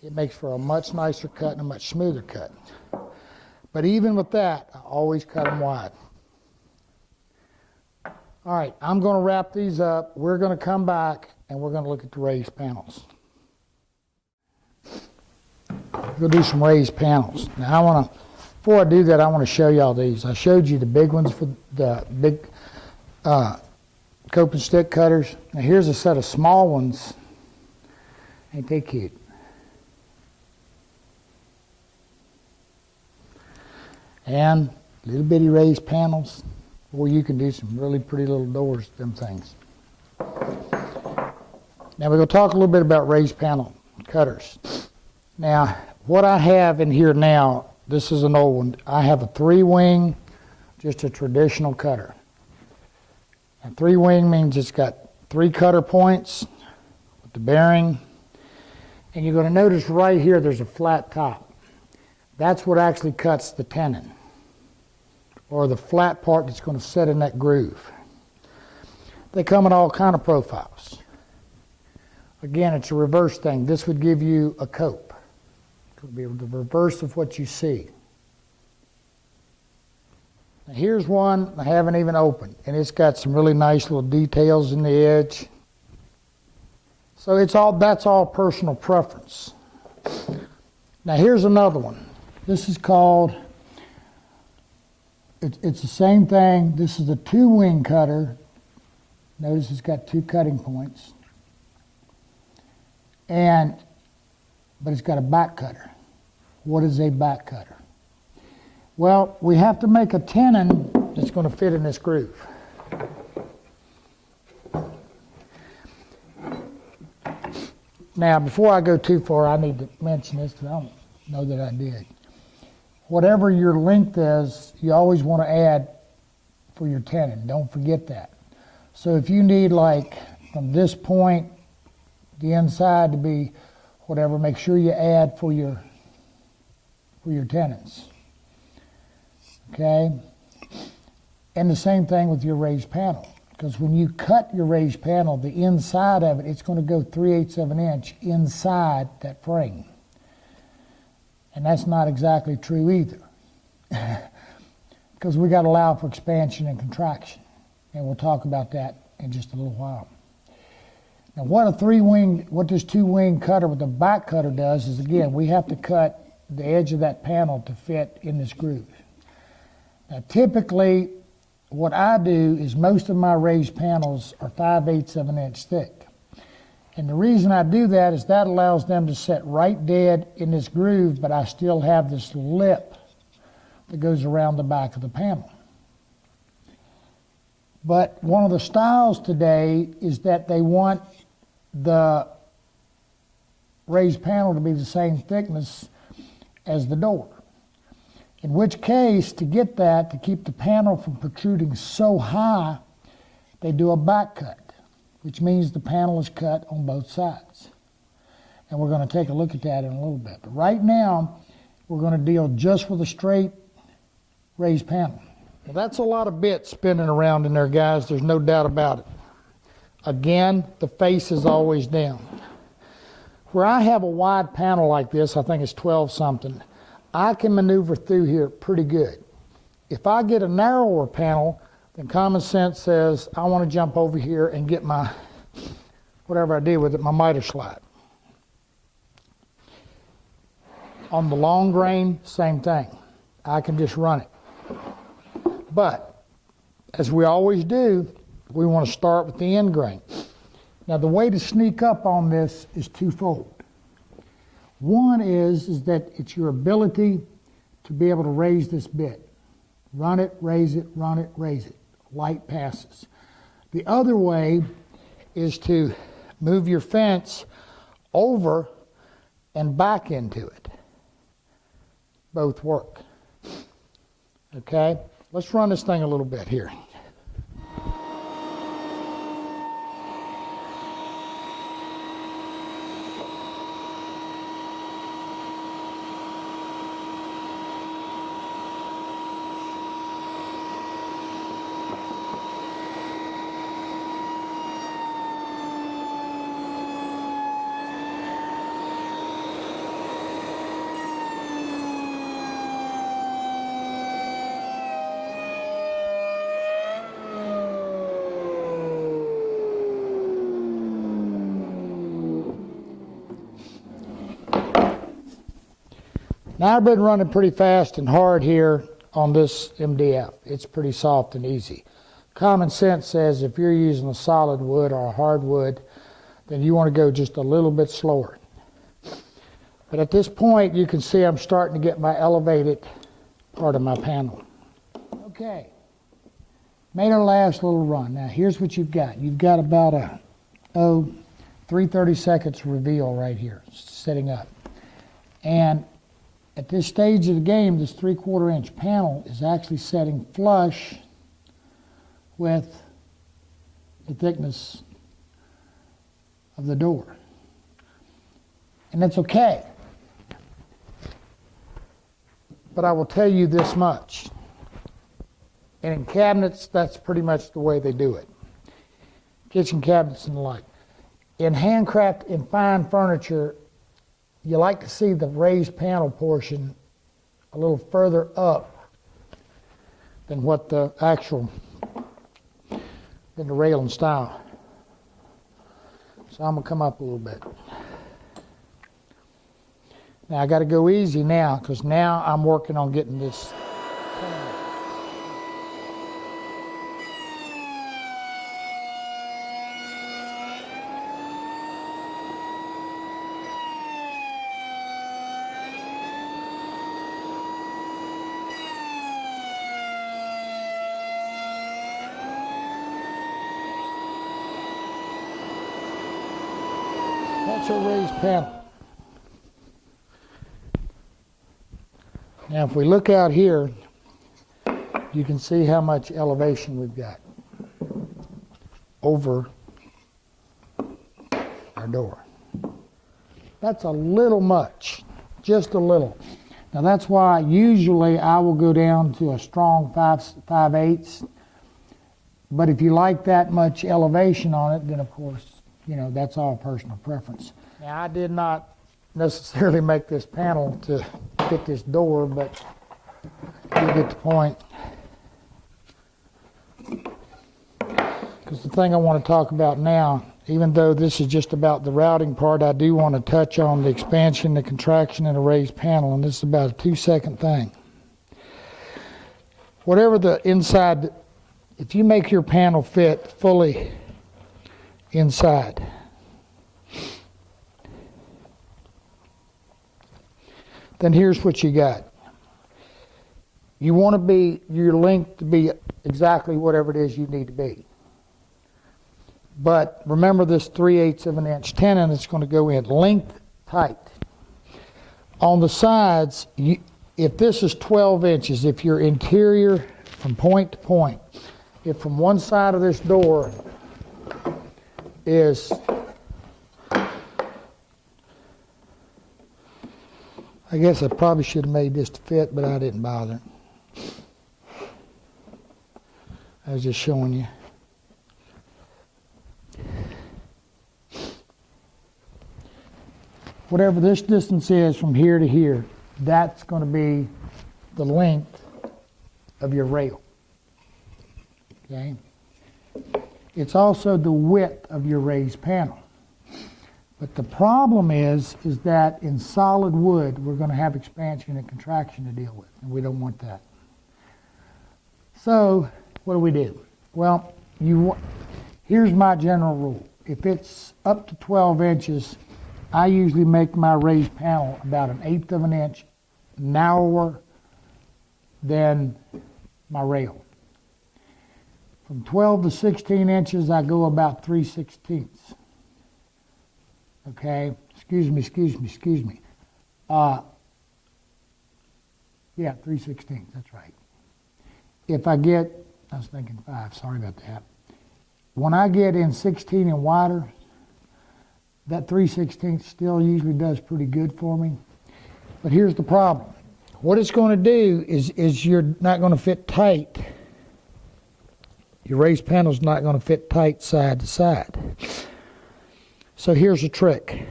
It makes for a much nicer cut and a much smoother cut. But even with that, I always cut them wide. All right, I'm going to wrap these up. We're going to come back and we're going to look at the raised panels. We'll do some raised panels. Now before I do that, I want to show y'all these. I showed you the big ones for the big cope and stick cutters. Now here's a set of small ones. Ain't they cute? And little bitty raised panels, or you can do some really pretty little doors with them things. Now we're going to talk a little bit about raised panel cutters. Now what I have in here now, this is an old one. I have a 3-wing, just a traditional cutter. And 3-wing means it's got 3 cutter points with the bearing. And you're going to notice right here there's a flat top. That's what actually cuts the tenon, or the flat part that's going to sit in that groove. They come in all kind of profiles. Again, it's a reverse thing. This would give you a cope. It would be the reverse of what you see. Now here's one I haven't even opened, and it's got some really nice little details in the edge. So that's all personal preference. Now here's another one. This is called, it's the same thing. This is a 2-wing cutter. Notice it's got 2 cutting points. But it's got a back cutter. What is a back cutter? Well, we have to make a tenon that's going to fit in this groove. Now, before I go too far, I need to mention this because I don't know that I did. Whatever your length is, you always want to add for your tenon. Don't forget that. So if you need, like, from this point, the inside to be whatever, make sure you add for your tenons. Okay? And the same thing with your raised panel. Because when you cut your raised panel, the inside of it, it's going to go 3/8 of an inch inside that frame. And that's not exactly true either. Because we got to allow for expansion and contraction. And we'll talk about that in just a little while. Now what this two-wing cutter with the back cutter does is, again, we have to cut the edge of that panel to fit in this groove. Now typically, what I do is most of my raised panels are 5/8 of an inch thick. And the reason I do that is that allows them to set right dead in this groove, but I still have this lip that goes around the back of the panel. But one of the styles today is that they want the raised panel to be the same thickness as the door. In which case, to get that, to keep the panel from protruding so high, they do a back cut, which means the panel is cut on both sides. And we're going to take a look at that in a little bit. But right now, we're going to deal just with a straight raised panel. Well, that's a lot of bits spinning around in there, guys. There's no doubt about it. Again, the face is always down. Where I have a wide panel like this, I think it's 12 something, I can maneuver through here pretty good. If I get a narrower panel, then common sense says I want to jump over here and get my, whatever I do with it, my miter slide. On the long grain, same thing. I can just run it. But, as we always do, we want to start with the end grain. Now the way to sneak up on this is twofold. One is that it's your ability to be able to raise this bit. Run it, raise it, run it, raise it. Light passes. The other way is to move your fence over and back into it. Both work. Okay? Let's run this thing a little bit here. Now I've been running pretty fast and hard here on this MDF. It's pretty soft and easy. Common sense says if you're using a solid wood or a hardwood, then you want to go just a little bit slower. But at this point, you can see I'm starting to get my elevated part of my panel. Okay, made our last little run. Now here's what you've got. You've got about a 3/30 seconds reveal right here, setting up. And at this stage of the game, this 3/4 inch panel is actually setting flush with the thickness of the door. And that's okay. But I will tell you this much. And in cabinets, that's pretty much the way they do it. Kitchen cabinets and the like. In handcraft and fine furniture, you like to see the raised panel portion a little further up than what the actual, than the rail and stile. So I'm gonna come up a little bit. Now I gotta go easy now, because now I'm working on getting this panel. That's a raised panel. Now if we look out here, you can see how much elevation we've got over our door. That's a little much, just a little. Now that's why usually I will go down to a strong 5/8, But if you like that much elevation on it, then of course, that's all personal preference. Now, I did not necessarily make this panel to fit this door, but you get the point. Because the thing I want to talk about now, even though this is just about the routing part, I do want to touch on the expansion, the contraction, and the raised panel, and this is about a 2-second thing. Whatever the inside, if you make your panel fit fully inside, then here's what you got. You want your length to be exactly whatever it is you need to be. But remember this 3/8 of an inch tenon that's going to go in length tight. On the sides, if this is 12 inches, if your interior from point to point, if from one side of this door is I guess I probably should have made this to fit, but I didn't bother. I was just showing you. Whatever this distance is from here to here, that's going to be the length of your rail. Okay? It's also the width of your raised panel. But the problem is that in solid wood, we're going to have expansion and contraction to deal with, and we don't want that. So, what do? Well, here's my general rule. If it's up to 12 inches, I usually make my raised panel about 1/8 of an inch narrower than my rail. From 12 to 16 inches, I go about 3/16. Okay, excuse me. Yeah, 3/16, that's right. If I was thinking 5, sorry about that. When I get in 16 and wider, that 3/16 still usually does pretty good for me. But here's the problem. What it's going to do is you're not going to fit tight. Your raised panel's not going to fit tight side to side. So here's a trick.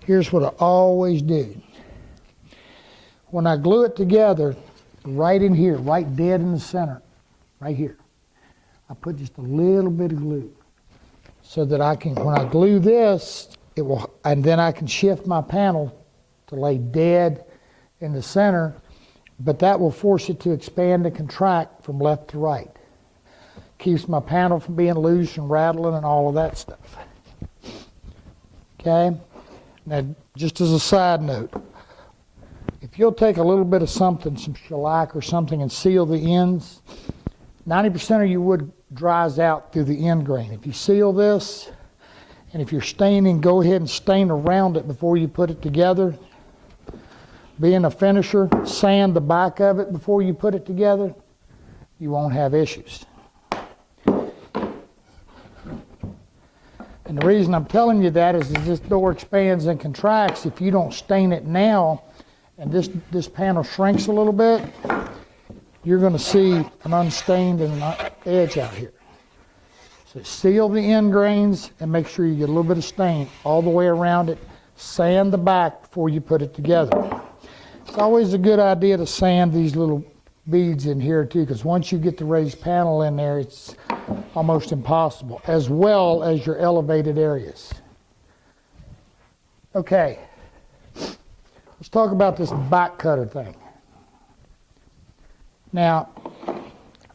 Here's what I always do. When I glue it together, right in here, right dead in the center, right here, I put just a little bit of glue so that when I glue this, and then I can shift my panel to lay dead in the center, but that will force it to expand and contract from left to right. Keeps my panel from being loose and rattling and all of that stuff. Okay? Now, just as a side note, if you'll take a little bit of something, some shellac or something, and seal the ends, 90% of your wood dries out through the end grain. If you seal this, and if you're staining, go ahead and stain around it before you put it together. Being a finisher, sand the back of it before you put it together. You won't have issues. And the reason I'm telling you that is this door expands and contracts. If you don't stain it now, and this panel shrinks a little bit, you're going to see an unstained and an edge out here. So seal the end grains and make sure you get a little bit of stain all the way around it. Sand the back before you put it together. It's always a good idea to sand these little beads in here too, because once you get the raised panel in there, it's almost impossible, as well as your elevated areas. Okay, let's talk about this back cutter thing. Now,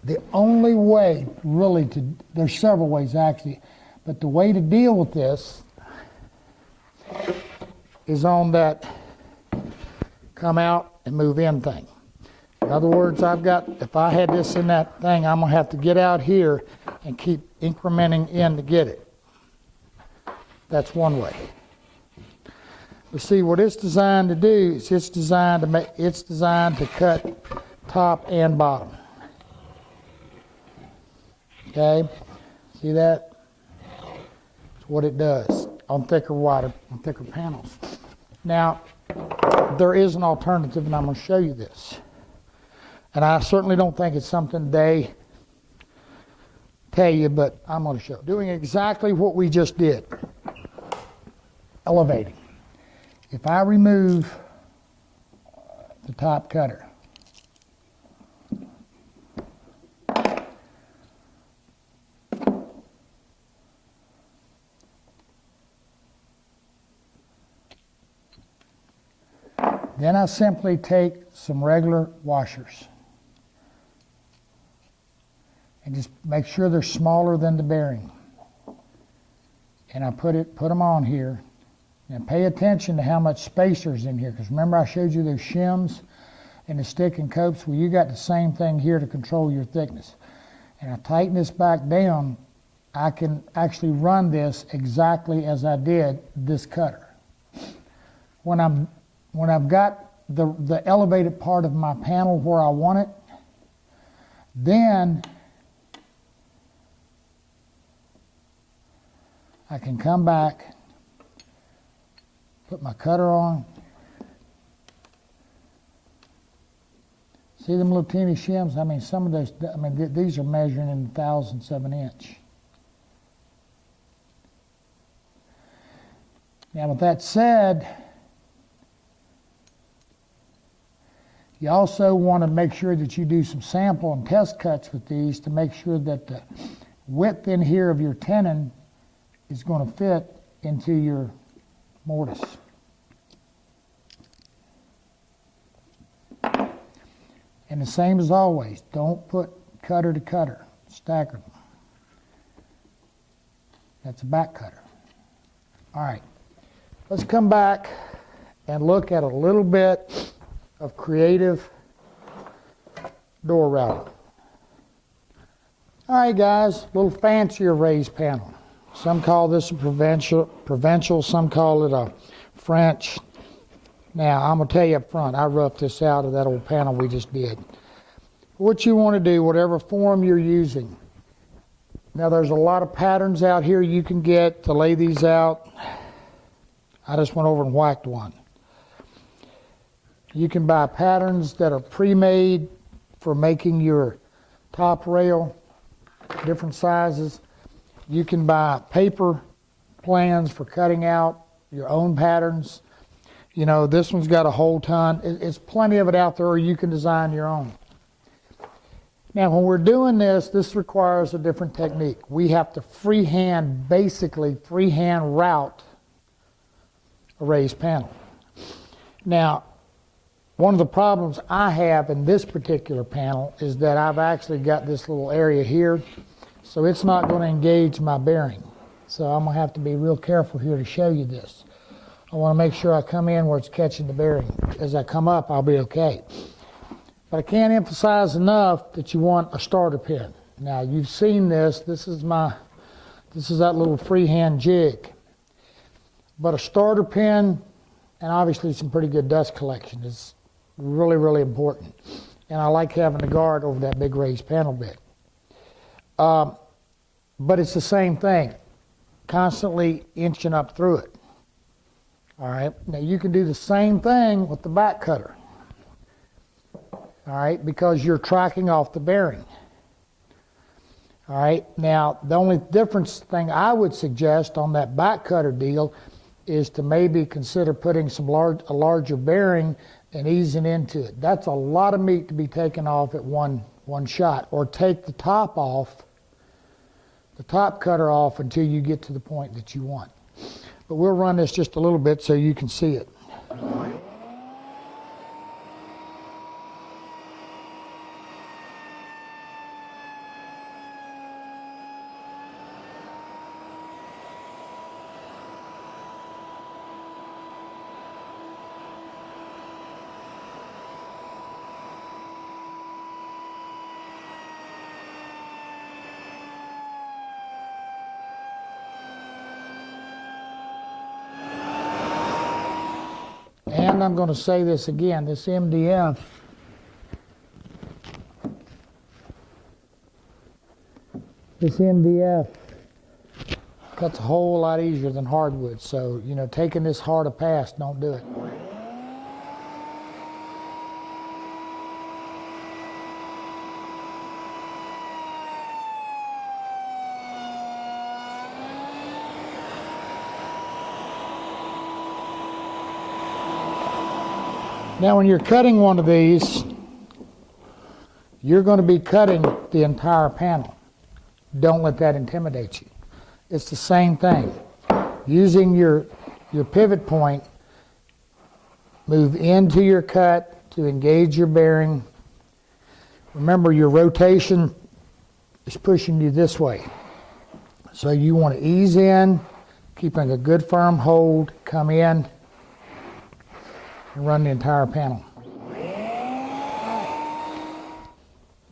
the only way really there's several ways actually, but the way to deal with this is on that come out and move in thing. In other words, if I had this in that thing, I'm going to have to get out here and keep incrementing in to get it. That's one way. But see, what it's designed to do is it's designed to cut top and bottom. Okay? See that? That's what it does on thicker panels. Now, there is an alternative, and I'm going to show you this. And I certainly don't think it's something they tell you, but I'm going to show. Doing exactly what we just did. Elevating. If I remove the top cutter, then I simply take some regular washers and just make sure they're smaller than the bearing. And I put them on here. And pay attention to how much spacer's in here, because remember I showed you those shims and the stick and copes? Well, you got the same thing here to control your thickness. And I tighten this back down, I can actually run this exactly as I did this cutter. When I've got the elevated part of my panel where I want it, then I can come back, put my cutter on. See them little teeny shims? I mean, some of those, these are measuring in thousandths of an inch. Now, with that said, you also want to make sure that you do some sample and test cuts with these to make sure that the width in here of your tenon is going to fit into your mortise. And the same as always, don't put cutter to cutter, stagger them. That's a back cutter. All right, let's come back and look at a little bit of creative door routing. All right, guys, a little fancier raised panel. Some call this a provincial, some call it a French. Now, I'm going to tell you up front, I roughed this out of that old panel we just did. What you want to do, whatever form you're using. Now, there's a lot of patterns out here you can get to lay these out. I just went over and whacked one. You can buy patterns that are pre-made for making your top rail, different sizes. You can buy paper plans for cutting out your own patterns. You know, this one's got a whole ton. It's plenty of it out there, or you can design your own. Now, when we're doing this requires a different technique. We have to basically freehand route a raised panel. Now, one of the problems I have in this particular panel is that I've actually got this little area here, so it's not going to engage my bearing. So I'm going to have to be real careful here to show you this. I want to make sure I come in where it's catching the bearing. As I come up, I'll be okay. But I can't emphasize enough that you want a starter pin. Now, you've seen this. This is that little freehand jig. But a starter pin, and obviously some pretty good dust collection, is really, really important. And I like having the guard over that big raised panel bit. But it's the same thing, constantly inching up through it. All right, now you can do the same thing with the back cutter. All right, because you're tracking off the bearing. All right, now the only difference thing I would suggest on that back cutter deal is to maybe consider putting a larger bearing and easing into it. That's a lot of meat to be taken off at one shot, or take the top off, the top cutter off until you get to the point that you want. But we'll run this just a little bit so you can see it. And I'm going to say this again, this MDF cuts a whole lot easier than hardwood. So, you know, taking this hard a pass, don't do it. Now when you're cutting one of these, you're going to be cutting the entire panel. Don't let that intimidate you. It's the same thing. Using your pivot point, move into your cut to engage your bearing. Remember, your rotation is pushing you this way. So you want to ease in, keeping a good firm hold, come in, and run the entire panel.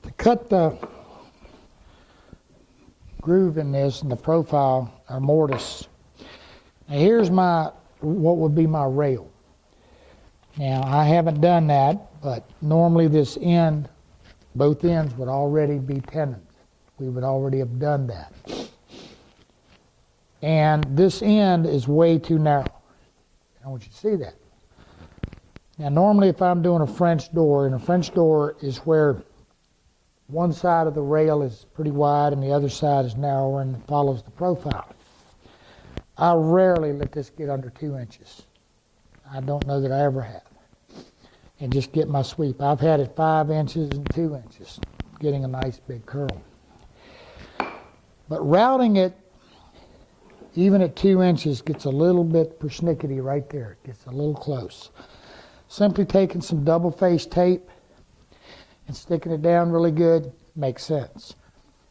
To cut the groove in this and the profile, our mortise. Now here's what would be my rail. Now I haven't done that, but normally this end, both ends would already be tenons. We would already have done that. And this end is way too narrow. I want you to see that. Now normally if I'm doing a French door, and a French door is where one side of the rail is pretty wide and the other side is narrower and follows the profile. I rarely let this get under 2 inches. I don't know that I ever have. And just get my sweep. I've had it 5 inches and 2 inches, getting a nice big curl. But routing it, even at 2 inches, gets a little bit persnickety right there. It gets a little close. Simply taking some double face tape and sticking it down really good makes sense.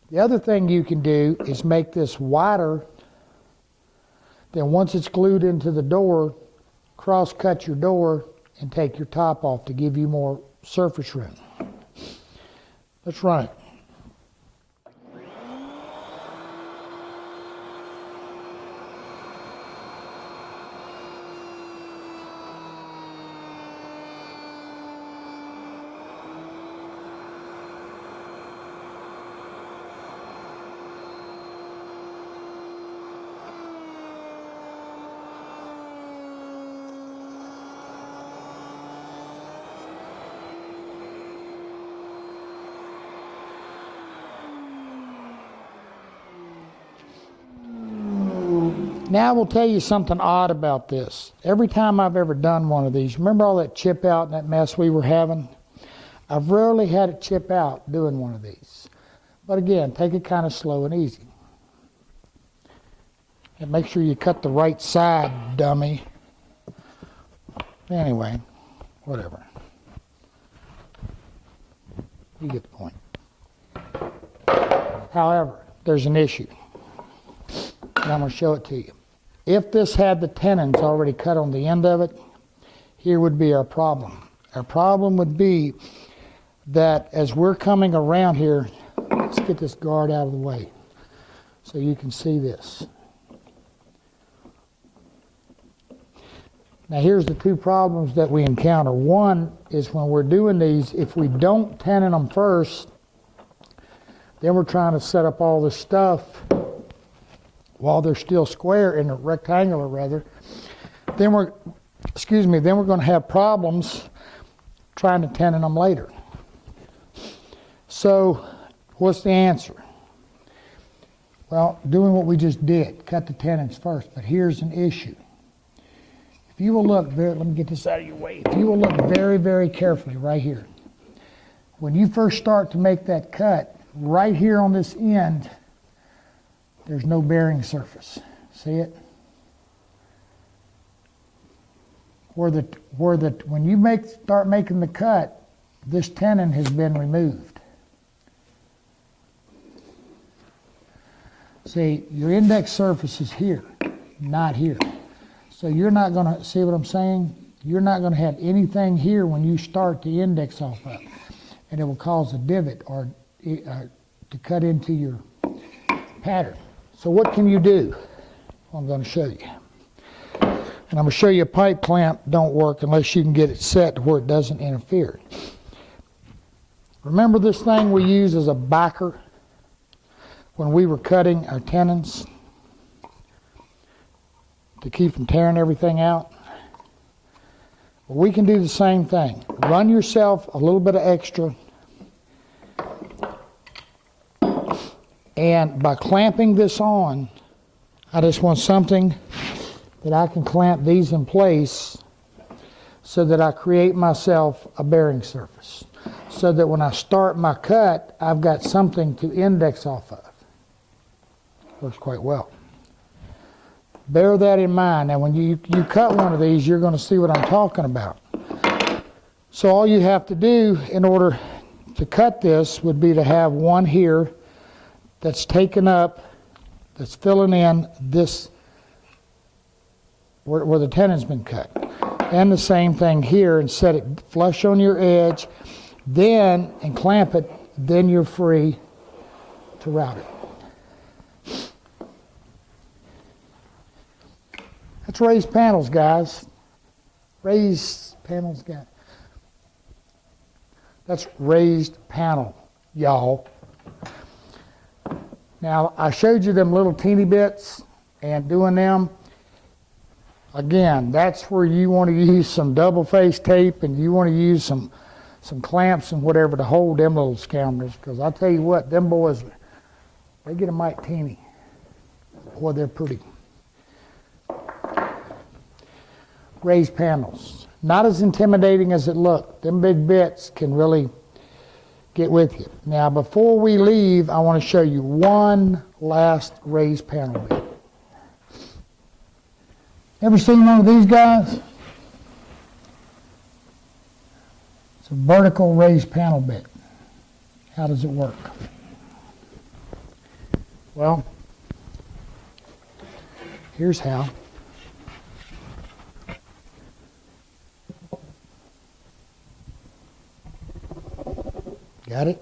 The other thing you can do is make this wider. Then once it's glued into the door, cross-cut your door and take your top off to give you more surface room. Let's run it. Now I will tell you something odd about this. Every time I've ever done one of these, remember all that chip out and that mess we were having? I've rarely had it chip out doing one of these. But again, take it kind of slow and easy. And make sure you cut the right side, dummy. Anyway, whatever. You get the point. However, there's an issue. And I'm going to show it to you. If this had the tenons already cut on the end of it, here would be our problem. Our problem would be that as we're coming around here, let's get this guard out of the way so you can see this. Now here's the two problems that we encounter. One is when we're doing these, if we don't tenon them first, then we're trying to set up all this stuff while they're still square, in a rectangular rather, then we're going to have problems trying to tenon them later. So what's the answer? Well, doing what we just did, cut the tenons first, but here's an issue. If you will look very, let me get this out of your way. If you will look very, very carefully right here, when you first start to make that cut, right here on this end, there's no bearing surface. See it? When you start making the cut, this tenon has been removed. See, your index surface is here, not here. So you're not going to, see what I'm saying? You're not going to have anything here when you start the index off up. And it will cause a divot or to cut into your pattern. So what can you do? I'm going to show you. And I'm going to show you a pipe clamp don't work unless you can get it set to where it doesn't interfere. Remember this thing we use as a backer when we were cutting our tenons to keep from tearing everything out? Well, we can do the same thing. Run yourself a little bit of extra, and by clamping this on, I just want something that I can clamp these in place so that I create myself a bearing surface, so that when I start my cut, I've got something to index off of. Works quite well. Bear that in mind. Now when you cut one of these, you're going to see what I'm talking about. So all you have to do in order to cut this would be to have one here that's taken up, that's filling in this where the tenon's been cut. And the same thing here, and set it flush on your edge, then, and clamp it, then you're free to route it. That's raised panels, guys. Raised panels, guys. That's raised panel, y'all. Now, I showed you them little teeny bits and doing them. Again, that's where you want to use some double face tape, and you want to use some clamps and whatever to hold them little scoundrels, because I tell you what, them boys, they get a mite teeny. Boy, they're pretty. Raised panels. Not as intimidating as it looked. Them big bits can really get with you. Now, before we leave, I want to show you one last raised panel bit. Ever seen one of these guys? It's a vertical raised panel bit. How does it work? Well, here's how. Got it?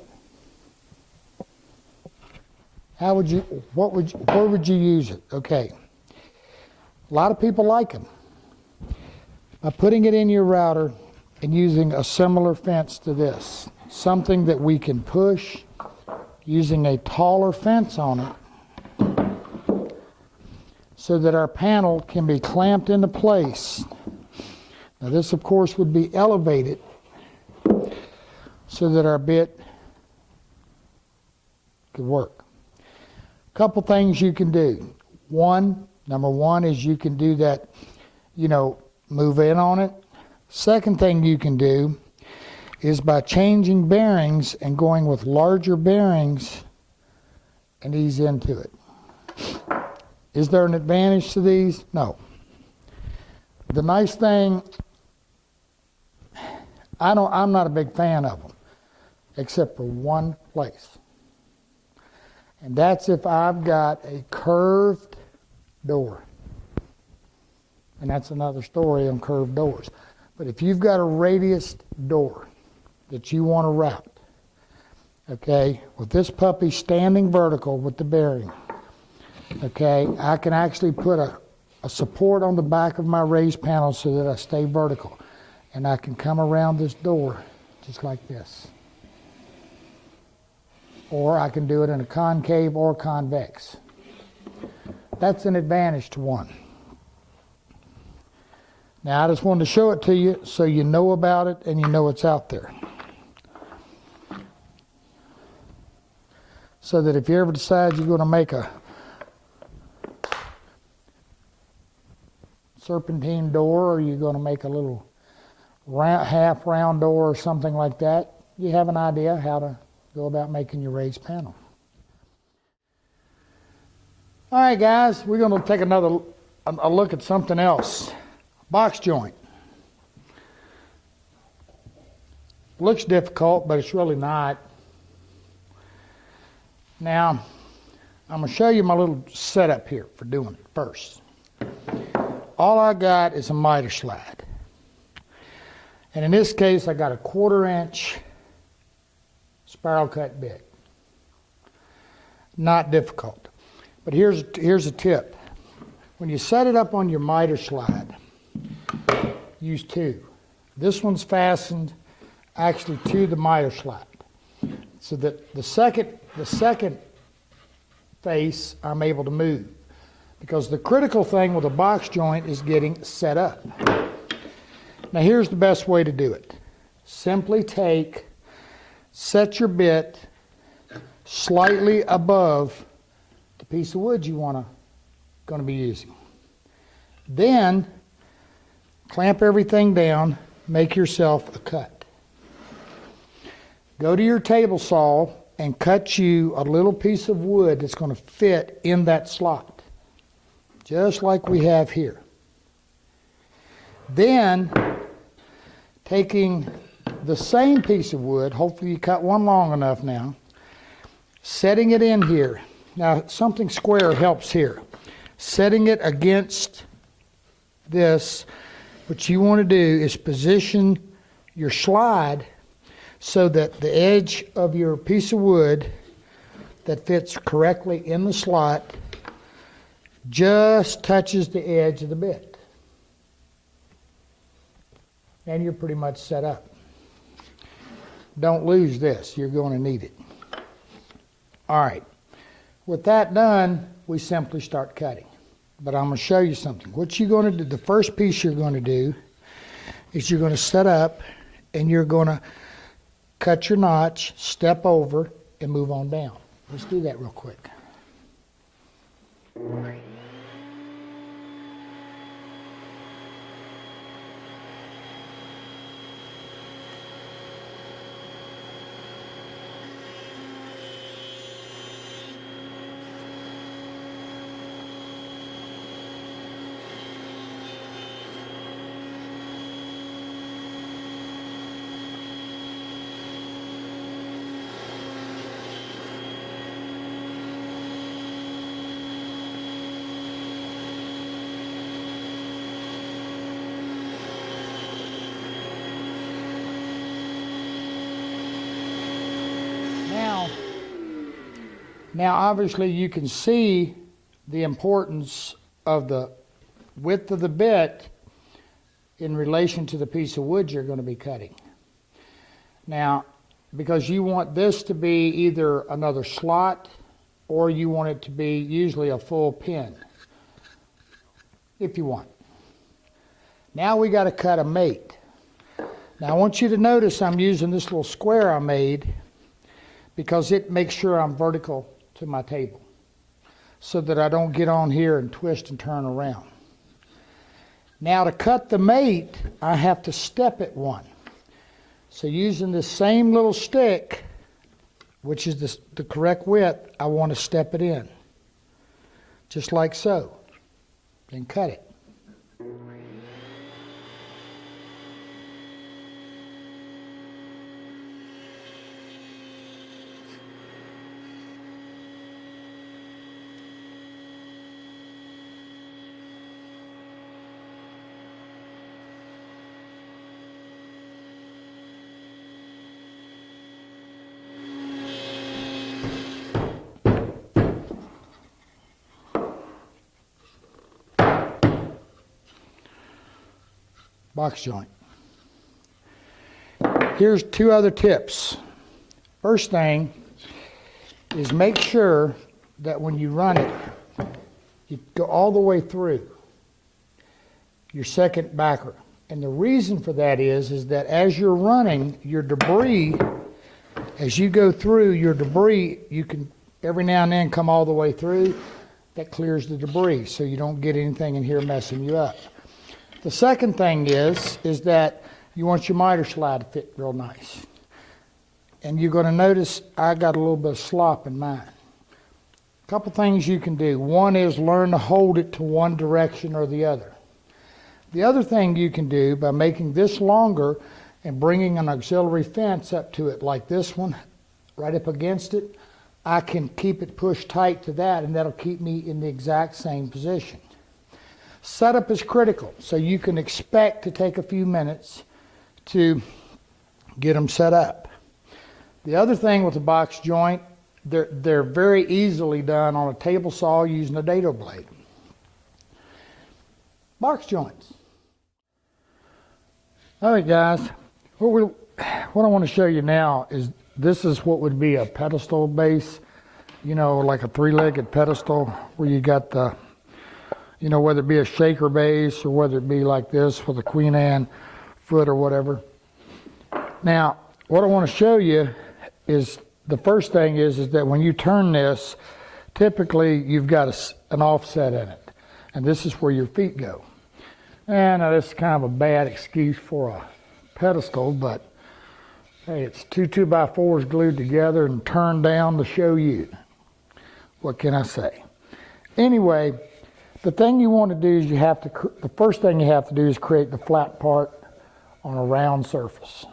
Where would you use it? Okay. A lot of people like them. By putting it in your router and using a similar fence to this, something that we can push using a taller fence on it, so that our panel can be clamped into place. Now this, of course, would be elevated so that our bit could work. A couple things you can do. Number one is you can do that, move in on it. Second thing you can do is by changing bearings and going with larger bearings and ease into it. Is there an advantage to these? No. The nice thing, I'm not a big fan of them, except for one place. And that's if I've got a curved door. And that's another story on curved doors. But if you've got a radius door that you want to route, okay, with this puppy standing vertical with the bearing, okay, I can actually put a support on the back of my raised panel so that I stay vertical. And I can come around this door just like this. Or I can do it in a concave or convex. That's an advantage to one. Now I just wanted to show it to you so you know about it and you know it's out there. So that if you ever decide you're going to make a serpentine door, or you're going to make a little half round door or something like that, you have an idea how to go about making your raised panel. All right, guys, we're going to take a look at something else. Box joint. Looks difficult, but it's really not. Now, I'm going to show you my little setup here for doing it first. All I got is a miter slide. And in this case, I got a 1/4 inch spiral cut bit. Not difficult. But here's a tip. When you set it up on your miter slide, use two. This one's fastened actually to the miter slide. So that the second face I'm able to move. Because the critical thing with a box joint is getting set up. Now here's the best way to do it. Simply set your bit slightly above the piece of wood you going to be using. Then clamp everything down make yourself a cut. Go to your table saw and cut you a little piece of wood that's going to fit in that slot, just like we have here. Then, taking the same piece of wood, hopefully you cut one long enough now, setting it in here. Now, something square helps here. Setting it against this, what you want to do is position your slide so that the edge of your piece of wood that fits correctly in the slot just touches the edge of the bit. And you're pretty much set up. Don't lose this. You're going to need it. All right. With that done, we simply start cutting. But I'm going to show you something. What you're going to do, the first piece you're going to do is you're going to set up and you're going to cut your notch, step over, and move on down. Let's do that real quick. Now, obviously, you can see the importance of the width of the bit in relation to the piece of wood you're going to be cutting. Now, because you want this to be either another slot or you want it to be usually a full pin, if you want. Now we got to cut a mate. Now, I want you to notice I'm using this little square I made because it makes sure I'm vertical to my table so that I don't get on here and twist and turn around. Now to cut the mate, I have to step it one. So using this same little stick, which is the correct width, I want to step it in. Just like so. Then cut it. Box joint. Here's two other tips. First thing is make sure that when you run it, you go all the way through your second backer. And the reason for that is that as you're running, your debris, as you go through your debris, you can every now and then come all the way through. That clears the debris so you don't get anything in here messing you up. The second thing is that you want your miter slide to fit real nice. And you're going to notice I got a little bit of slop in mine. A couple things you can do. One is learn to hold it to one direction or the other. The other thing you can do by making this longer and bringing an auxiliary fence up to it like this one, right up against it, I can keep it pushed tight to that and that'll keep me in the exact same position. Setup is critical, so you can expect to take a few minutes to get them set up. The other thing with the box joint, they're very easily done on a table saw using a dado blade. Box joints. All right, guys, what I want to show you now is this is what would be a pedestal base, you know, like a three-legged pedestal where you got the, you know, whether it be a shaker base or whether it be like this with a Queen Anne foot or whatever. Now, what I want to show you is the first thing is that when you turn this, typically you've got an offset in it. And this is where your feet go. And this is kind of a bad excuse for a pedestal, but hey, it's two 2x4s glued together and turned down to show you. What can I say? Anyway, the thing you want to do is the first thing you have to do is create the flat part on a round surface.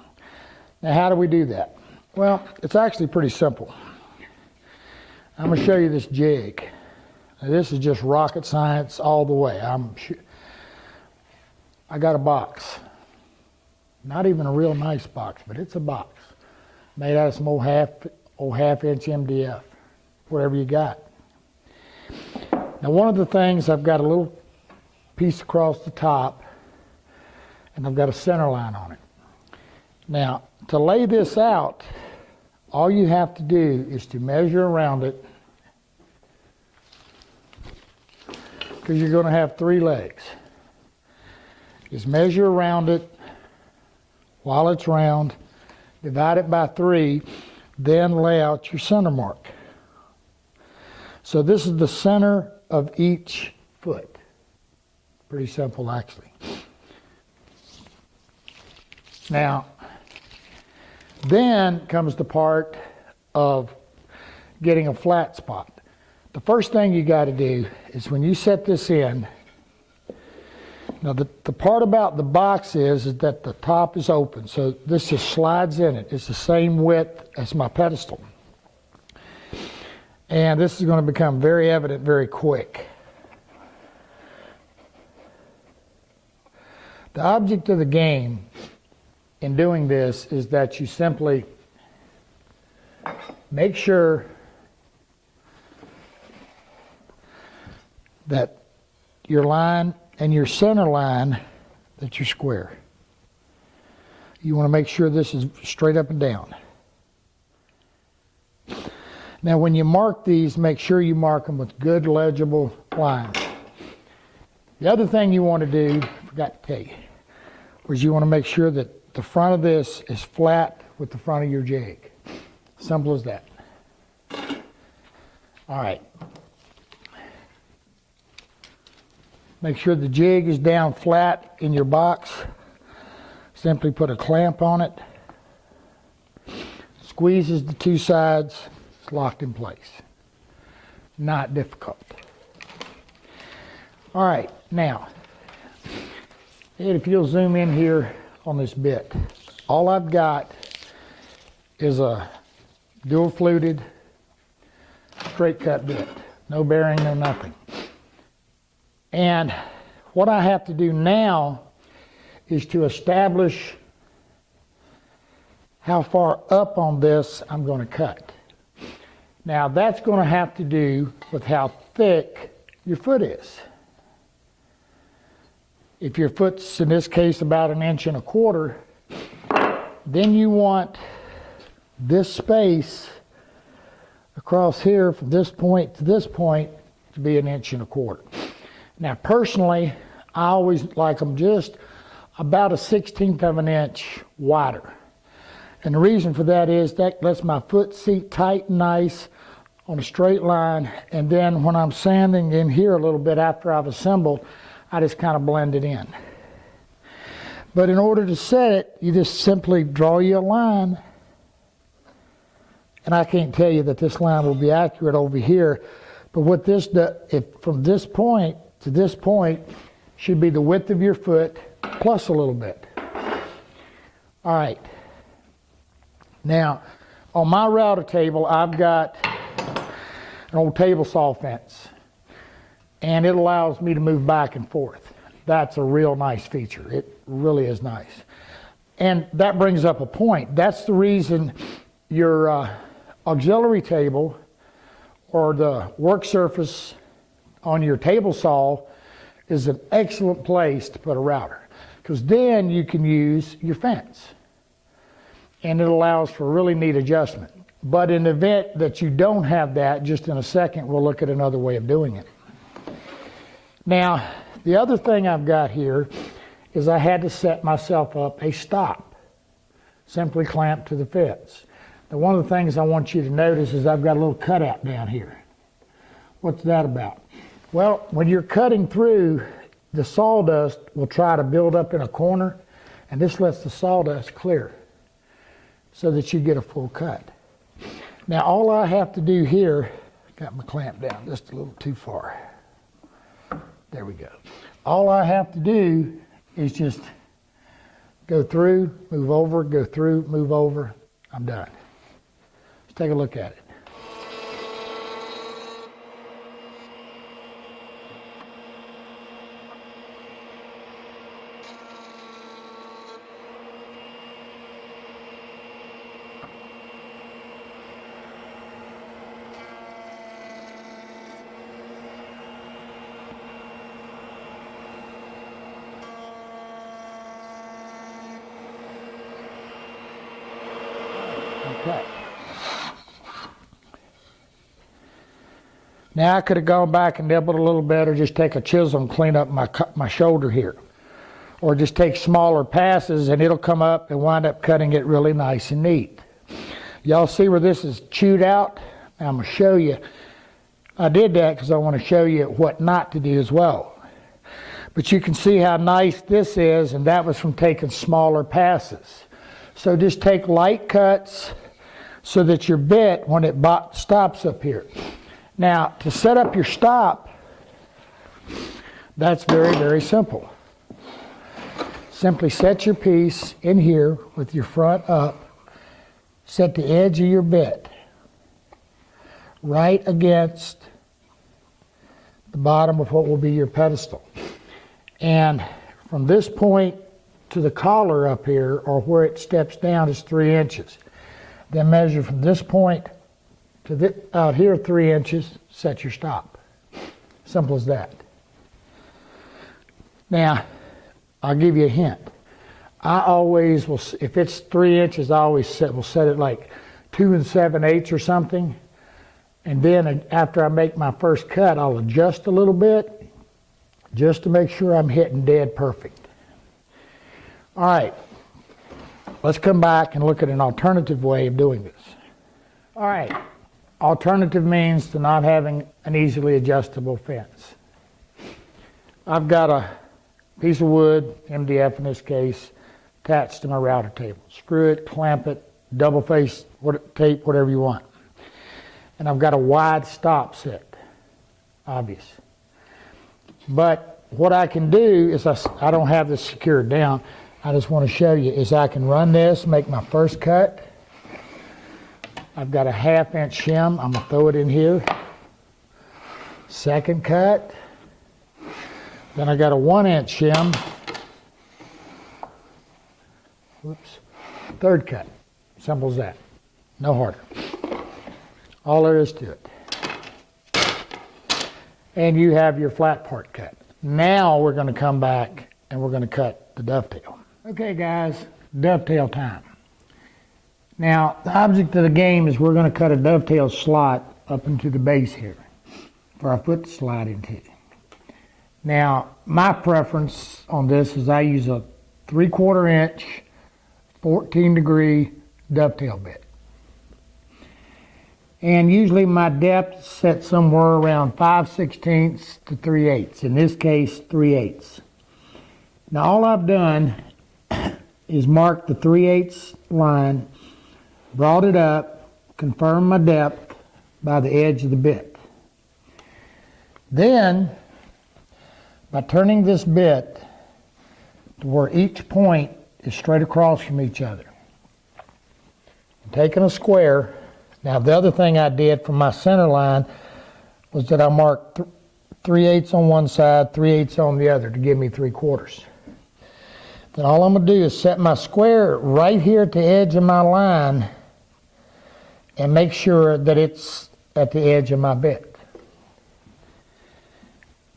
Now, how do we do that? Well, it's actually pretty simple. I'm going to show you this jig. Now, this is just rocket science all the way. I got a box. Not even a real nice box, but it's a box. Made out of some old half-inch MDF, whatever you got. Now, one of the things, I've got a little piece across the top, and I've got a center line on it. Now, to lay this out, all you have to do is to measure around it, because you're going to have 3 legs. Just measure around it while it's round, divide it by 3, then lay out your center mark. So this is the center of each foot. Pretty simple, actually. Now, then comes the part of getting a flat spot. The first thing you got to do is when you set this in, now the part about the box is that the top is open, so this just slides in it. It's the same width as my pedestal. And this is going to become very evident very quick. The object of the game in doing this is that you simply make sure that your line and your center line, that you're square. You want to make sure this is straight up and down. Now when you mark these, make sure you mark them with good legible lines. The other thing you want to do, I forgot to tell you, was you want to make sure that the front of this is flat with the front of your jig. Simple as that. All right. Make sure the jig is down flat in your box. Simply put a clamp on it. Squeezes the 2 sides. It's locked in place. Not difficult. All right, now, if you'll zoom in here on this bit, all I've got is a dual fluted straight cut bit. No bearing, no nothing. And what I have to do now is to establish how far up on this I'm going to cut. Now that's going to have to do with how thick your foot is. If your foot's, in this case, about 1.25 inches, then you want this space across here from this point to this point to be 1.25 inches. Now personally, I always like them just about 1/16 of an inch wider. And the reason for that is that lets my foot seat tight and nice on a straight line, and then when I'm sanding in here a little bit after I've assembled, I just kind of blend it in. But in order to set it, you just simply draw you a line. And I can't tell you that this line will be accurate over here, but what this does, if from this point to this point should be the width of your foot plus a little bit. All right. Now, on my router table, I've got an old table saw fence, and it allows me to move back and forth. That's a real nice feature. It really is nice. And that brings up a point. That's the reason your auxiliary table or the work surface on your table saw is an excellent place to put a router, because then you can use your fence and it allows for really neat adjustment. But in the event that you don't have that, just in a second we'll look at another way of doing it. Now the other thing I've got here is I had to set myself up a stop, simply clamped to the fence. Now one of the things I want you to notice is I've got a little cutout down here. What's that about? Well, when you're cutting through, the sawdust will try to build up in a corner, And this lets the sawdust clear so that you get a full cut. Now all I have to do here, got my clamp down just a little too far. There we go. All I have to do is just go through, move over, go through, move over. I'm done. Let's take a look at it. Okay. Now I could have gone back and nibbled a little bit, or just take a chisel and clean up my shoulder here. Or just take smaller passes and it'll come up and wind up cutting it really nice and neat. Y'all see where this is chewed out? Now I'm going to show you. I did that because I want to show you what not to do as well. But you can see how nice this is, and that was from taking smaller passes. So just take light cuts so that your bit, when it stops up here. Now, to set up your stop, that's very, very simple. Simply set your piece in here with your front up. Set the edge of your bit right against the bottom of what will be your pedestal. And from this point to the collar up here, or where it steps down, is 3 inches. Then measure from this point to out here 3 inches, set your stop. Simple as that. Now, I'll give you a hint. I always will, if it's 3 inches, I always will set it like 2 7/8 or something. And then after I make my first cut, I'll adjust a little bit just to make sure I'm hitting dead perfect. All right, let's come back and look at an alternative way of doing this. All right, alternative means to not having an easily adjustable fence. I've got a piece of wood, MDF in this case, attached to my router table. Screw it, clamp it, double face tape, whatever you want. And I've got a wide stop set, obvious. But what I can do is, I don't have this secured down, I just want to show you, is I can run this, make my first cut. I've got a 1/2 inch shim, I'm going to throw it in here. Second cut. Then I got a 1 inch shim. Whoops. Third cut. Simple as that. No harder. All there is to it. And you have your flat part cut. Now we're going to come back and we're going to cut the dovetail. Okay guys, dovetail time. Now the object of the game is we're going to cut a dovetail slot up into the base here for our foot to slide into. Now my preference on this is I use a 3/4 inch 14-degree dovetail bit. And usually my depth is set somewhere around 5/16 to 3/8. In this case, 3/8. Now all I've done is mark the 3/8 line, brought it up, confirmed my depth by the edge of the bit. Then, by turning this bit to where each point is straight across from each other, and taking a square. Now the other thing I did from my center line was that I marked 3/8 on one side, 3/8 on the other to give me 3/4. Then all I'm going to do is set my square right here at the edge of my line and make sure that it's at the edge of my bit.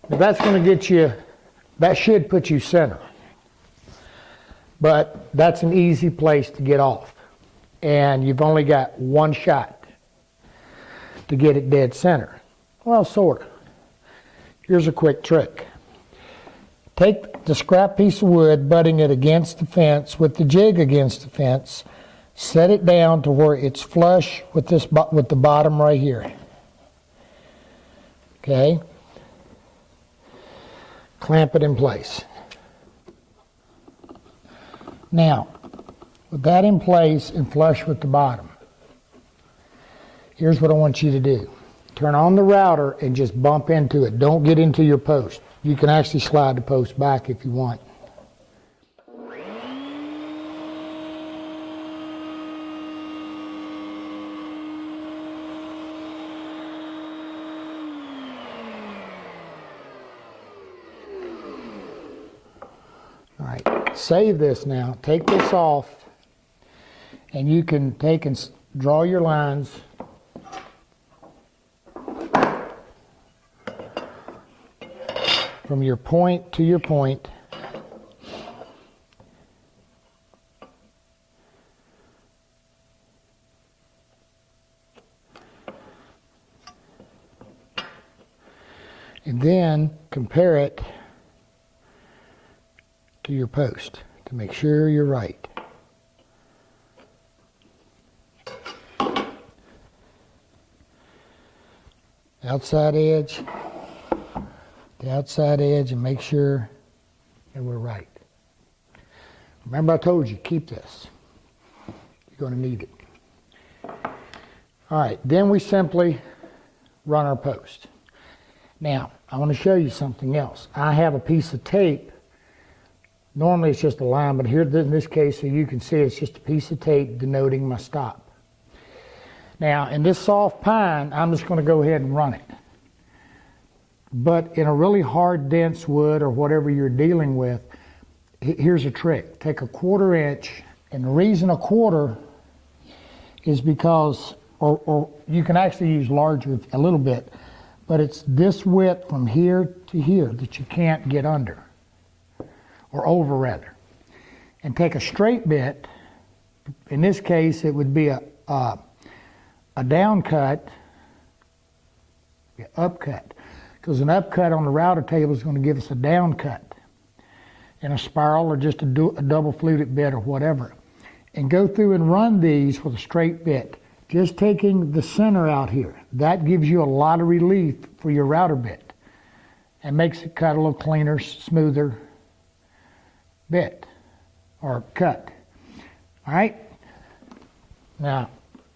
Now that's going to get you, that should put you center. But that's an easy place to get off. And you've only got one shot to get it dead center. Well, sort of. Here's a quick trick. Take the scrap piece of wood, butting it against the fence with the jig against the fence, set it down to where it's flush with with the bottom right here. Okay? Clamp it in place. Now, with that in place and flush with the bottom, here's what I want you to do. Turn on the router and just bump into it. Don't get into your post. You can actually slide the post back if you want. All right, save this now. Take this off, and you can take and draw your lines. From your point to your point. And then compare it to your post to make sure you're right. Outside edge, the outside edge, and make sure that we're right. Remember I told you, keep this. You're going to need it. All right, then we simply run our post. Now, I want to show you something else. I have a piece of tape. Normally it's just a line, but here in this case, so you can see, it's just a piece of tape denoting my stop. Now, in this soft pine, I'm just going to go ahead and run it. But in a really hard, dense wood or whatever you're dealing with, here's a trick. Take a 1/4 inch, and the reason a 1/4 is because, or you can actually use larger a little bit, but it's this width from here to here that you can't get under, or over rather. And take a straight bit, in this case it would be a down cut, up cut. Because an up cut on the router table is going to give us a down cut in a spiral or just a double fluted bit or whatever. And go through and run these with a straight bit. Just taking the center out here. That gives you a lot of relief for your router bit and makes it cut a little cleaner, smoother bit or cut. All right? Now,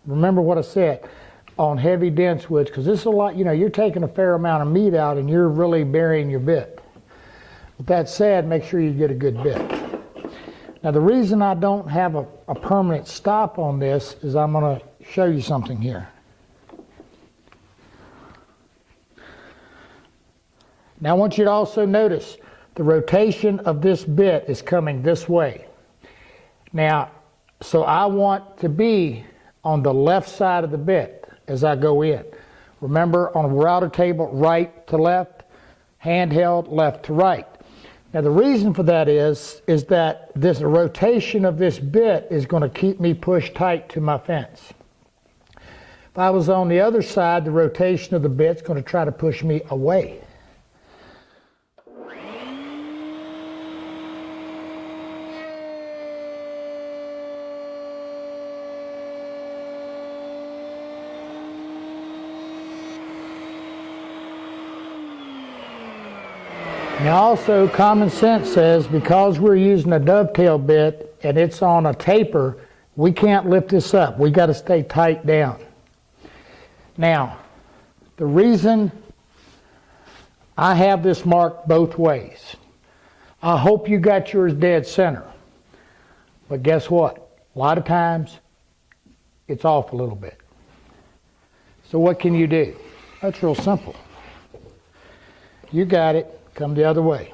remember what I said on heavy dense woods, because this is a lot, you're taking a fair amount of meat out and you're really burying your bit. With that said, make sure you get a good bit. Now the reason I don't have a permanent stop on this is I'm going to show you something here. Now I want you to also notice the rotation of this bit is coming this way. Now, so I want to be on the left side of the bit as I go in. Remember, on a router table, right to left, handheld, left to right. Now the reason for that is that this rotation of this bit is going to keep me pushed tight to my fence. If I was on the other side, the rotation of the bit is going to try to push me away. Now also, common sense says because we're using a dovetail bit and it's on a taper, we can't lift this up. We got to stay tight down. Now, the reason I have this marked both ways, I hope you got yours dead center. But guess what? A lot of times, it's off a little bit. So what can you do? That's real simple. You got it. Come the other way.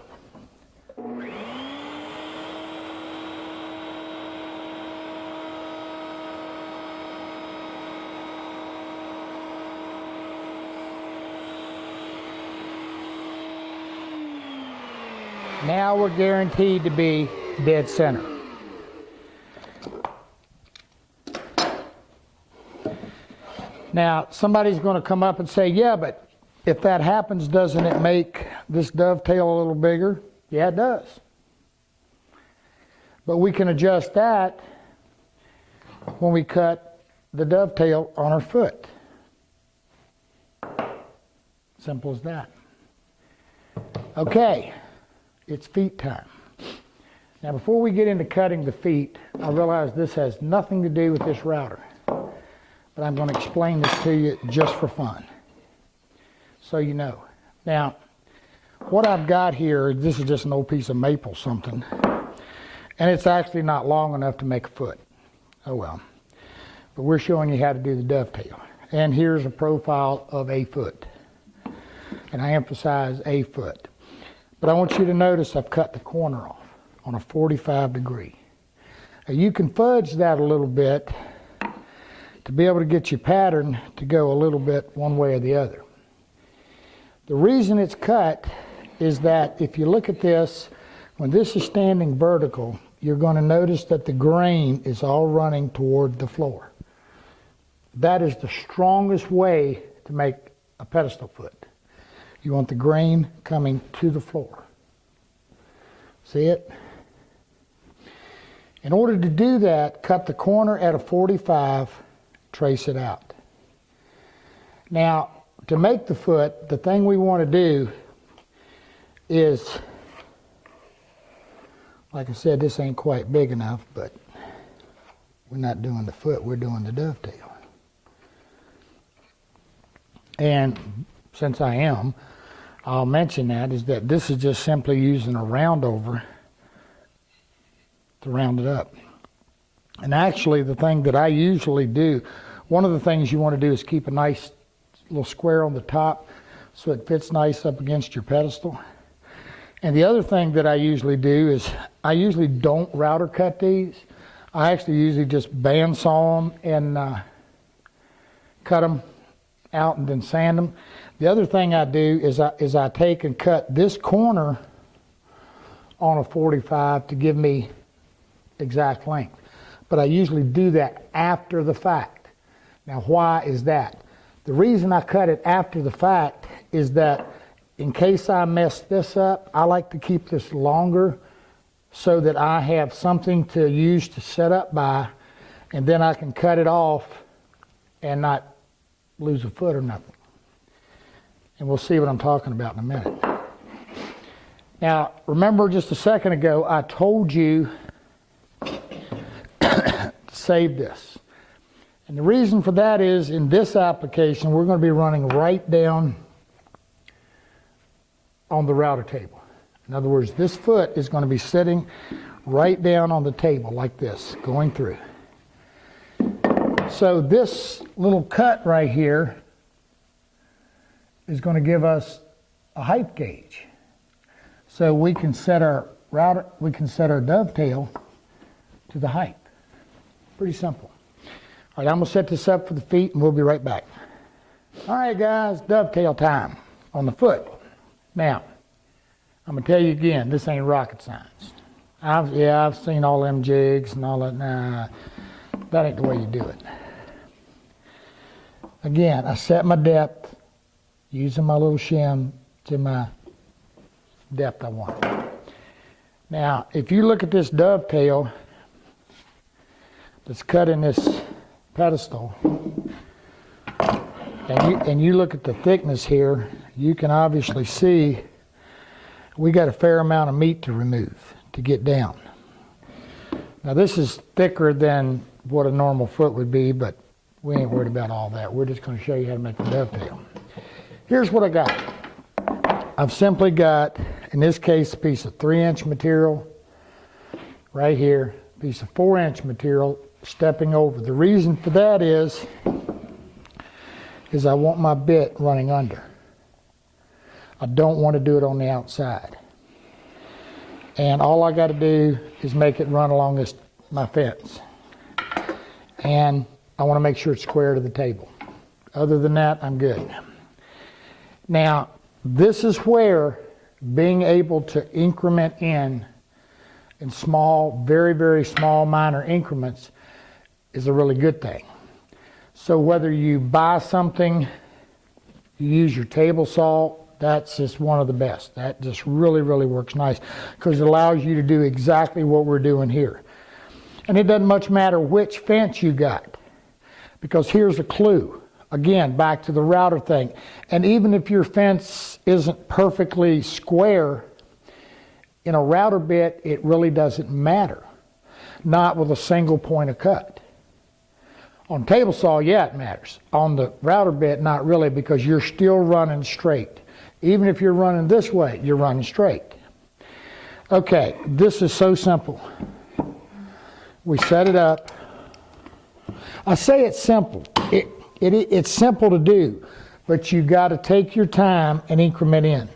Now we're guaranteed to be dead center. Now somebody's going to come up and say, yeah, but if that happens, doesn't it make this dovetail a little bigger? Yeah, it does. But we can adjust that when we cut the dovetail on our foot. Simple as that. Okay, it's feet time. Now before we get into cutting the feet, I realize this has nothing to do with this router, but I'm going to explain this to you just for fun, so you know. Now, what I've got here, this is just an old piece of maple something, and it's actually not long enough to make a foot. Oh well. But we're showing you how to do the dovetail. And here's a profile of a foot. And I emphasize a foot. But I want you to notice I've cut the corner off on a 45 degree. Now you can fudge that a little bit to be able to get your pattern to go a little bit one way or the other. The reason it's cut is that if you look at this, when this is standing vertical, you're going to notice that the grain is all running toward the floor. That is the strongest way to make a pedestal foot. You want the grain coming to the floor. See it? In order to do that, cut the corner at a 45, trace it out. Now, to make the foot, the thing we want to do is, like I said, this ain't quite big enough, but we're not doing the foot, we're doing the dovetail. And since I am, I'll mention that, is that this is just simply using a round over to round it up. And actually the thing that I usually do, one of the things you want to do is keep a nice little square on the top so it fits nice up against your pedestal. And the other thing that I usually do is I usually don't router cut these. I actually usually just bandsaw them and cut them out and then sand them. The other thing I do is I take and cut this corner on a 45 to give me exact length. But I usually do that after the fact. Now why is that? The reason I cut it after the fact is that in case I mess this up, I like to keep this longer so that I have something to use to set up by, and then I can cut it off and not lose a foot or nothing. And we'll see what I'm talking about in a minute. Now, remember just a second ago, I told you to save this. And the reason for that is, in this application, we're going to be running right down on the router table. In other words, this foot is going to be sitting right down on the table like this, going through. So this little cut right here is going to give us a height gauge. So we can set our router, we can set our dovetail to the height. Pretty simple. All right, I'm going to set this up for the feet and we'll be right back. All right, guys, dovetail time on the foot. Now, I'm going to tell you again, this ain't rocket science. I've seen all them jigs and all that. Nah, that ain't the way you do it. Again, I set my depth using my little shim to my depth I want. Now, if you look at this dovetail that's cut in this pedestal, and you look at the thickness here, you can obviously see we got a fair amount of meat to remove to get down. Now this is thicker than what a normal foot would be, but we ain't worried about all that. We're just going to show you how to make the dovetail. Here's what I got. I've simply got, in this case, a piece of 3-inch material right here, a piece of 4-inch material stepping over. The reason for that is I want my bit running under. I don't want to do it on the outside. And all I got to do is make it run along my fence. And I want to make sure it's square to the table. Other than that, I'm good. Now, this is where being able to increment in small, very, very small, minor increments is a really good thing. So whether you buy something, you use your table saw, that's just one of the best. That just really, really works nice because it allows you to do exactly what we're doing here. And it doesn't much matter which fence you got, because here's a clue. Again, back to the router thing. And even if your fence isn't perfectly square, In a router bit, it really doesn't matter. Not with a single point of cut. On table saw, yeah, it matters. On the router bit, not really, because you're still running straight. Even if you're running this way, you're running straight. Okay, this is so simple. We set it up. I say it's simple. It's simple to do, but you got to take your time and increment in.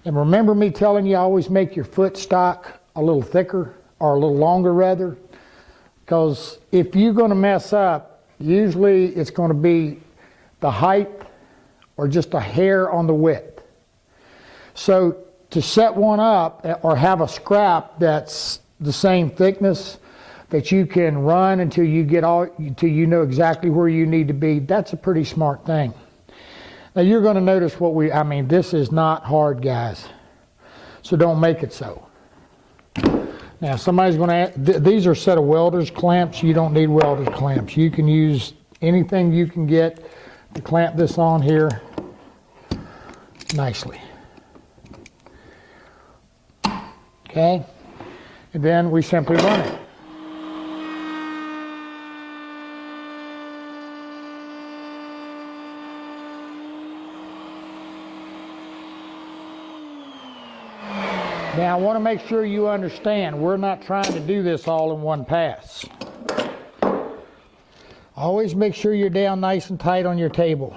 And remember me telling you, always make your foot stock a little thicker, or a little longer rather, because if you're going to mess up, usually it's going to be the height or just a hair on the width. So to set one up or have a scrap that's the same thickness that you can run until until you know exactly where you need to be, that's a pretty smart thing. Now you're going to notice this is not hard, guys. So don't make it so. Now somebody's going to ask, these are a set of welder's clamps. You don't need welder's clamps. You can use anything you can get to clamp this on here nicely. Okay? And then we simply run it. Now I want to make sure you understand, we're not trying to do this all in one pass. Always make sure you're down nice and tight on your table.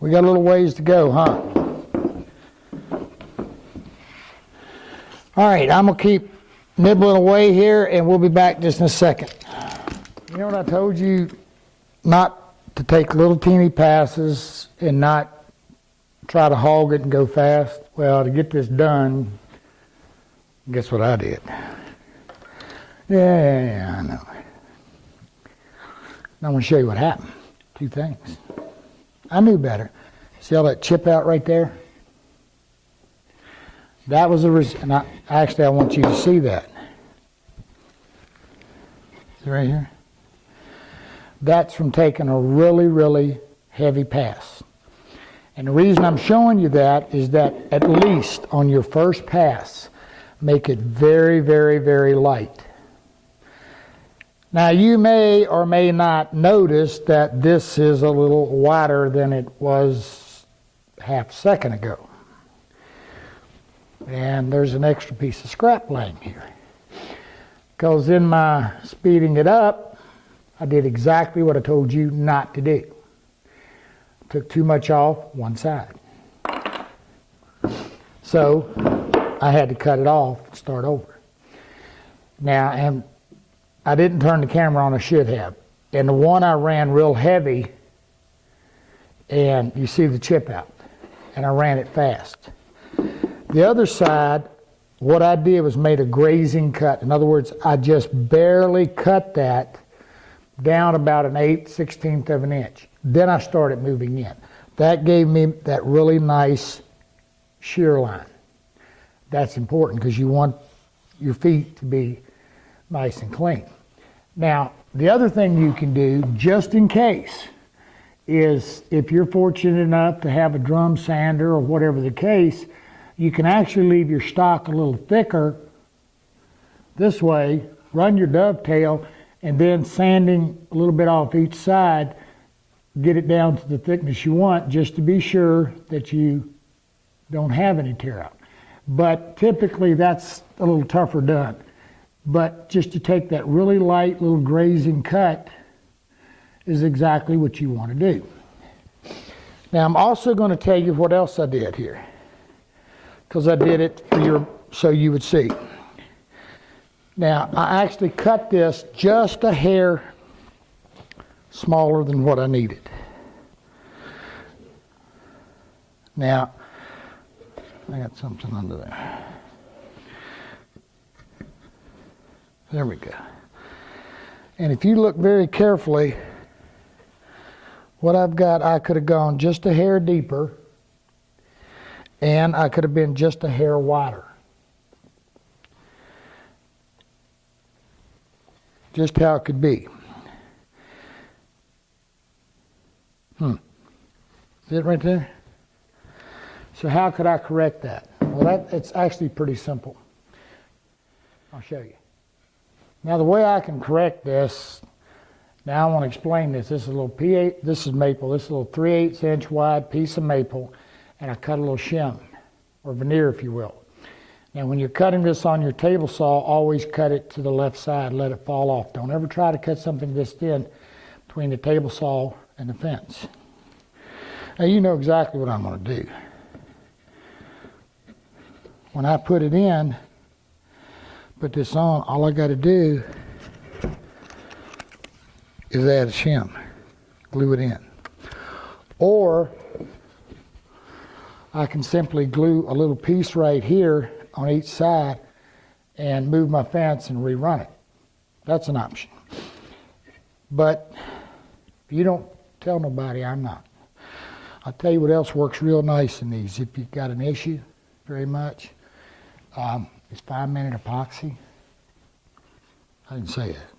We got a little ways to go, huh? All right, I'm going to keep nibbling away here, and we'll be back just in a second. You know what I told you? Not to take little teeny passes and not try to hog it and go fast. Well, to get this done, guess what I did? Yeah, I know. Now I'm going to show you what happened. Two things. I knew better. See all that chip out right there? That was the reason. Actually, I want you to see that. See right here? That's from taking a really, really heavy pass. And the reason I'm showing you that is that at least on your first pass, make it very, very, very light. Now you may or may not notice that this is a little wider than it was half a second ago. And there's an extra piece of scrap laying here. Because in my speeding it up, I did exactly what I told you not to do. Took too much off one side. So I had to cut it off and start over. Now, and I didn't turn the camera on, I should have. And the one I ran real heavy, and you see the chip out. And I ran it fast. The other side, what I did was made a grazing cut. In other words, I just barely cut that down about an 1/8 of an inch. Then I started moving in. That gave me that really nice shear line. That's important because you want your feet to be nice and clean. Now, the other thing you can do, just in case, is if you're fortunate enough to have a drum sander or whatever the case, you can actually leave your stock a little thicker this way, run your dovetail, and then sanding a little bit off each side, get it down to the thickness you want, just to be sure that you don't have any tear out. But typically that's a little tougher done. But just to take that really light little grazing cut is exactly what you want to do. Now I'm also going to tell you what else I did here, because I did it for so you would see. Now I actually cut this just a hair smaller than what I needed. Now I got something under there. There we go. And if you look very carefully, what I've got, I could have gone just a hair deeper, and I could have been just a hair wider. Just how it could be. See it right there? So how could I correct that? Well, it's actually pretty simple. I'll show you. Now the way I can correct this, now I want to explain this. This is a little P8, this is maple, this is a little 3/8 inch wide piece of maple, and I cut a little shim, or veneer if you will. Now when you're cutting this on your table saw, always cut it to the left side, let it fall off. Don't ever try to cut something this thin between the table saw and the fence. Now you know exactly what I'm going to do. When I put it in, put this on, all I got to do is add a shim, glue it in. Or I can simply glue a little piece right here on each side and move my fence and rerun it. That's an option. But if you don't tell nobody, I'm not. I'll tell you what else works real nice in these. If you've got an issue, very much, is 5-minute epoxy. I didn't say that.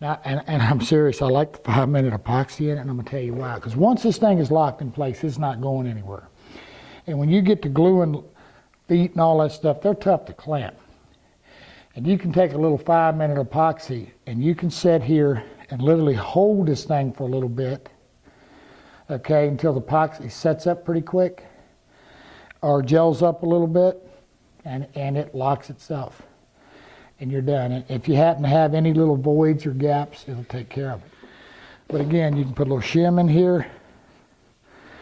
Now, and I'm serious, I like the 5-minute epoxy in it, and I'm going to tell you why. Because once this thing is locked in place, it's not going anywhere. And when you get to gluing feet and all that stuff, they're tough to clamp. And you can take a little 5-minute epoxy, and you can sit here and literally hold this thing for a little bit, okay, until the epoxy sets up pretty quick, or gels up a little bit, and it locks itself. And you're done. And if you happen to have any little voids or gaps, it'll take care of it. But again, you can put a little shim in here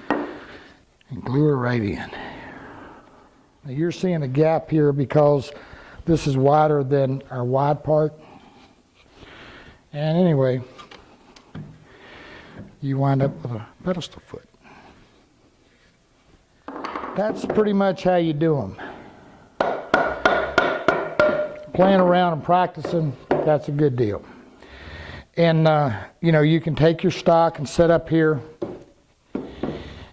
and glue it right in. Now you're seeing a gap here because this is wider than our wide part. And anyway, you wind up with a pedestal foot. That's pretty much how you do them. Playing around and practicing, that's a good deal. And, you know, you can take your stock and set up here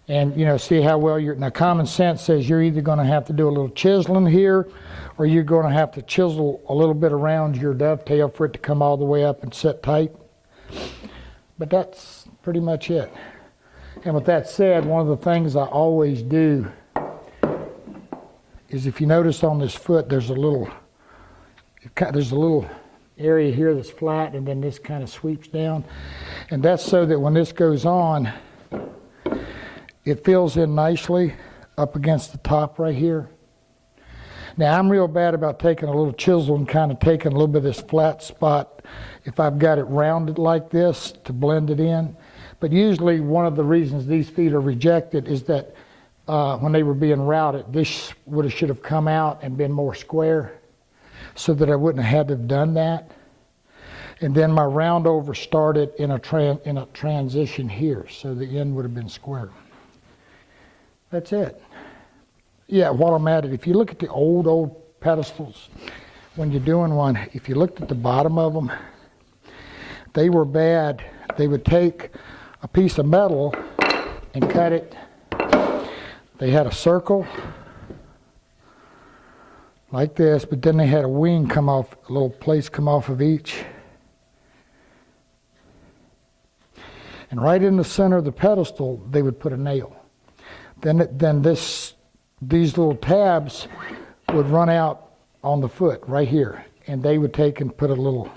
and, you know, see how well you're... Now, common sense says you're either going to have to do a little chiseling here, or you're going to have to chisel a little bit around your dovetail for it to come all the way up and set tight. But that's pretty much it. And with that said, one of the things I always do is, if you notice on this foot, there's a little area here that's flat, and then this kind of sweeps down. And that's so that when this goes on, it fills in nicely up against the top right here. Now, I'm real bad about taking a little chisel and kind of taking a little bit of this flat spot, if I've got it rounded like this, to blend it in. But usually one of the reasons these feet are rejected is that when they were being routed, this should have come out and been more square, so that I wouldn't have had to have done that. And then my round over started in a transition here, so the end would have been square. That's it. Yeah, while I'm at it, if you look at the old pedestals, when you're doing one, if you looked at the bottom of them, they were bad. They would take a piece of metal and cut it. They had a circle like this, but then they had a wing come off, a little place come off of each. And right in the center of the pedestal, they would put a nail. Then these little tabs would run out on the foot right here, and they would take and put a little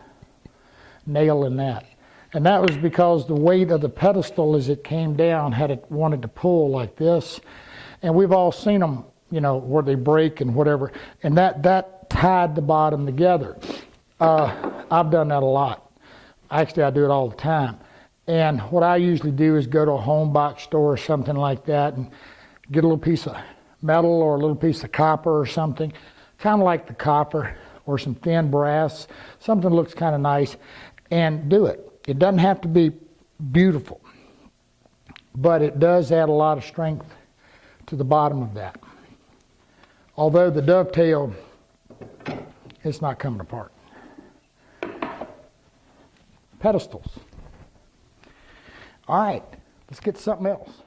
nail in that. And that was because the weight of the pedestal as it came down wanted to pull like this. And we've all seen them, you know, where they break and whatever, and that tied the bottom together. I've done that a lot. Actually, I do it all the time. And what I usually do is go to a home box store or something like that and get a little piece of metal or a little piece of copper or something, kind of like the copper, or some thin brass, something that looks kind of nice, and do it. It doesn't have to be beautiful, but it does add a lot of strength to the bottom of that. Although the dovetail, it's not coming apart. Pedestals. All right, let's get something else.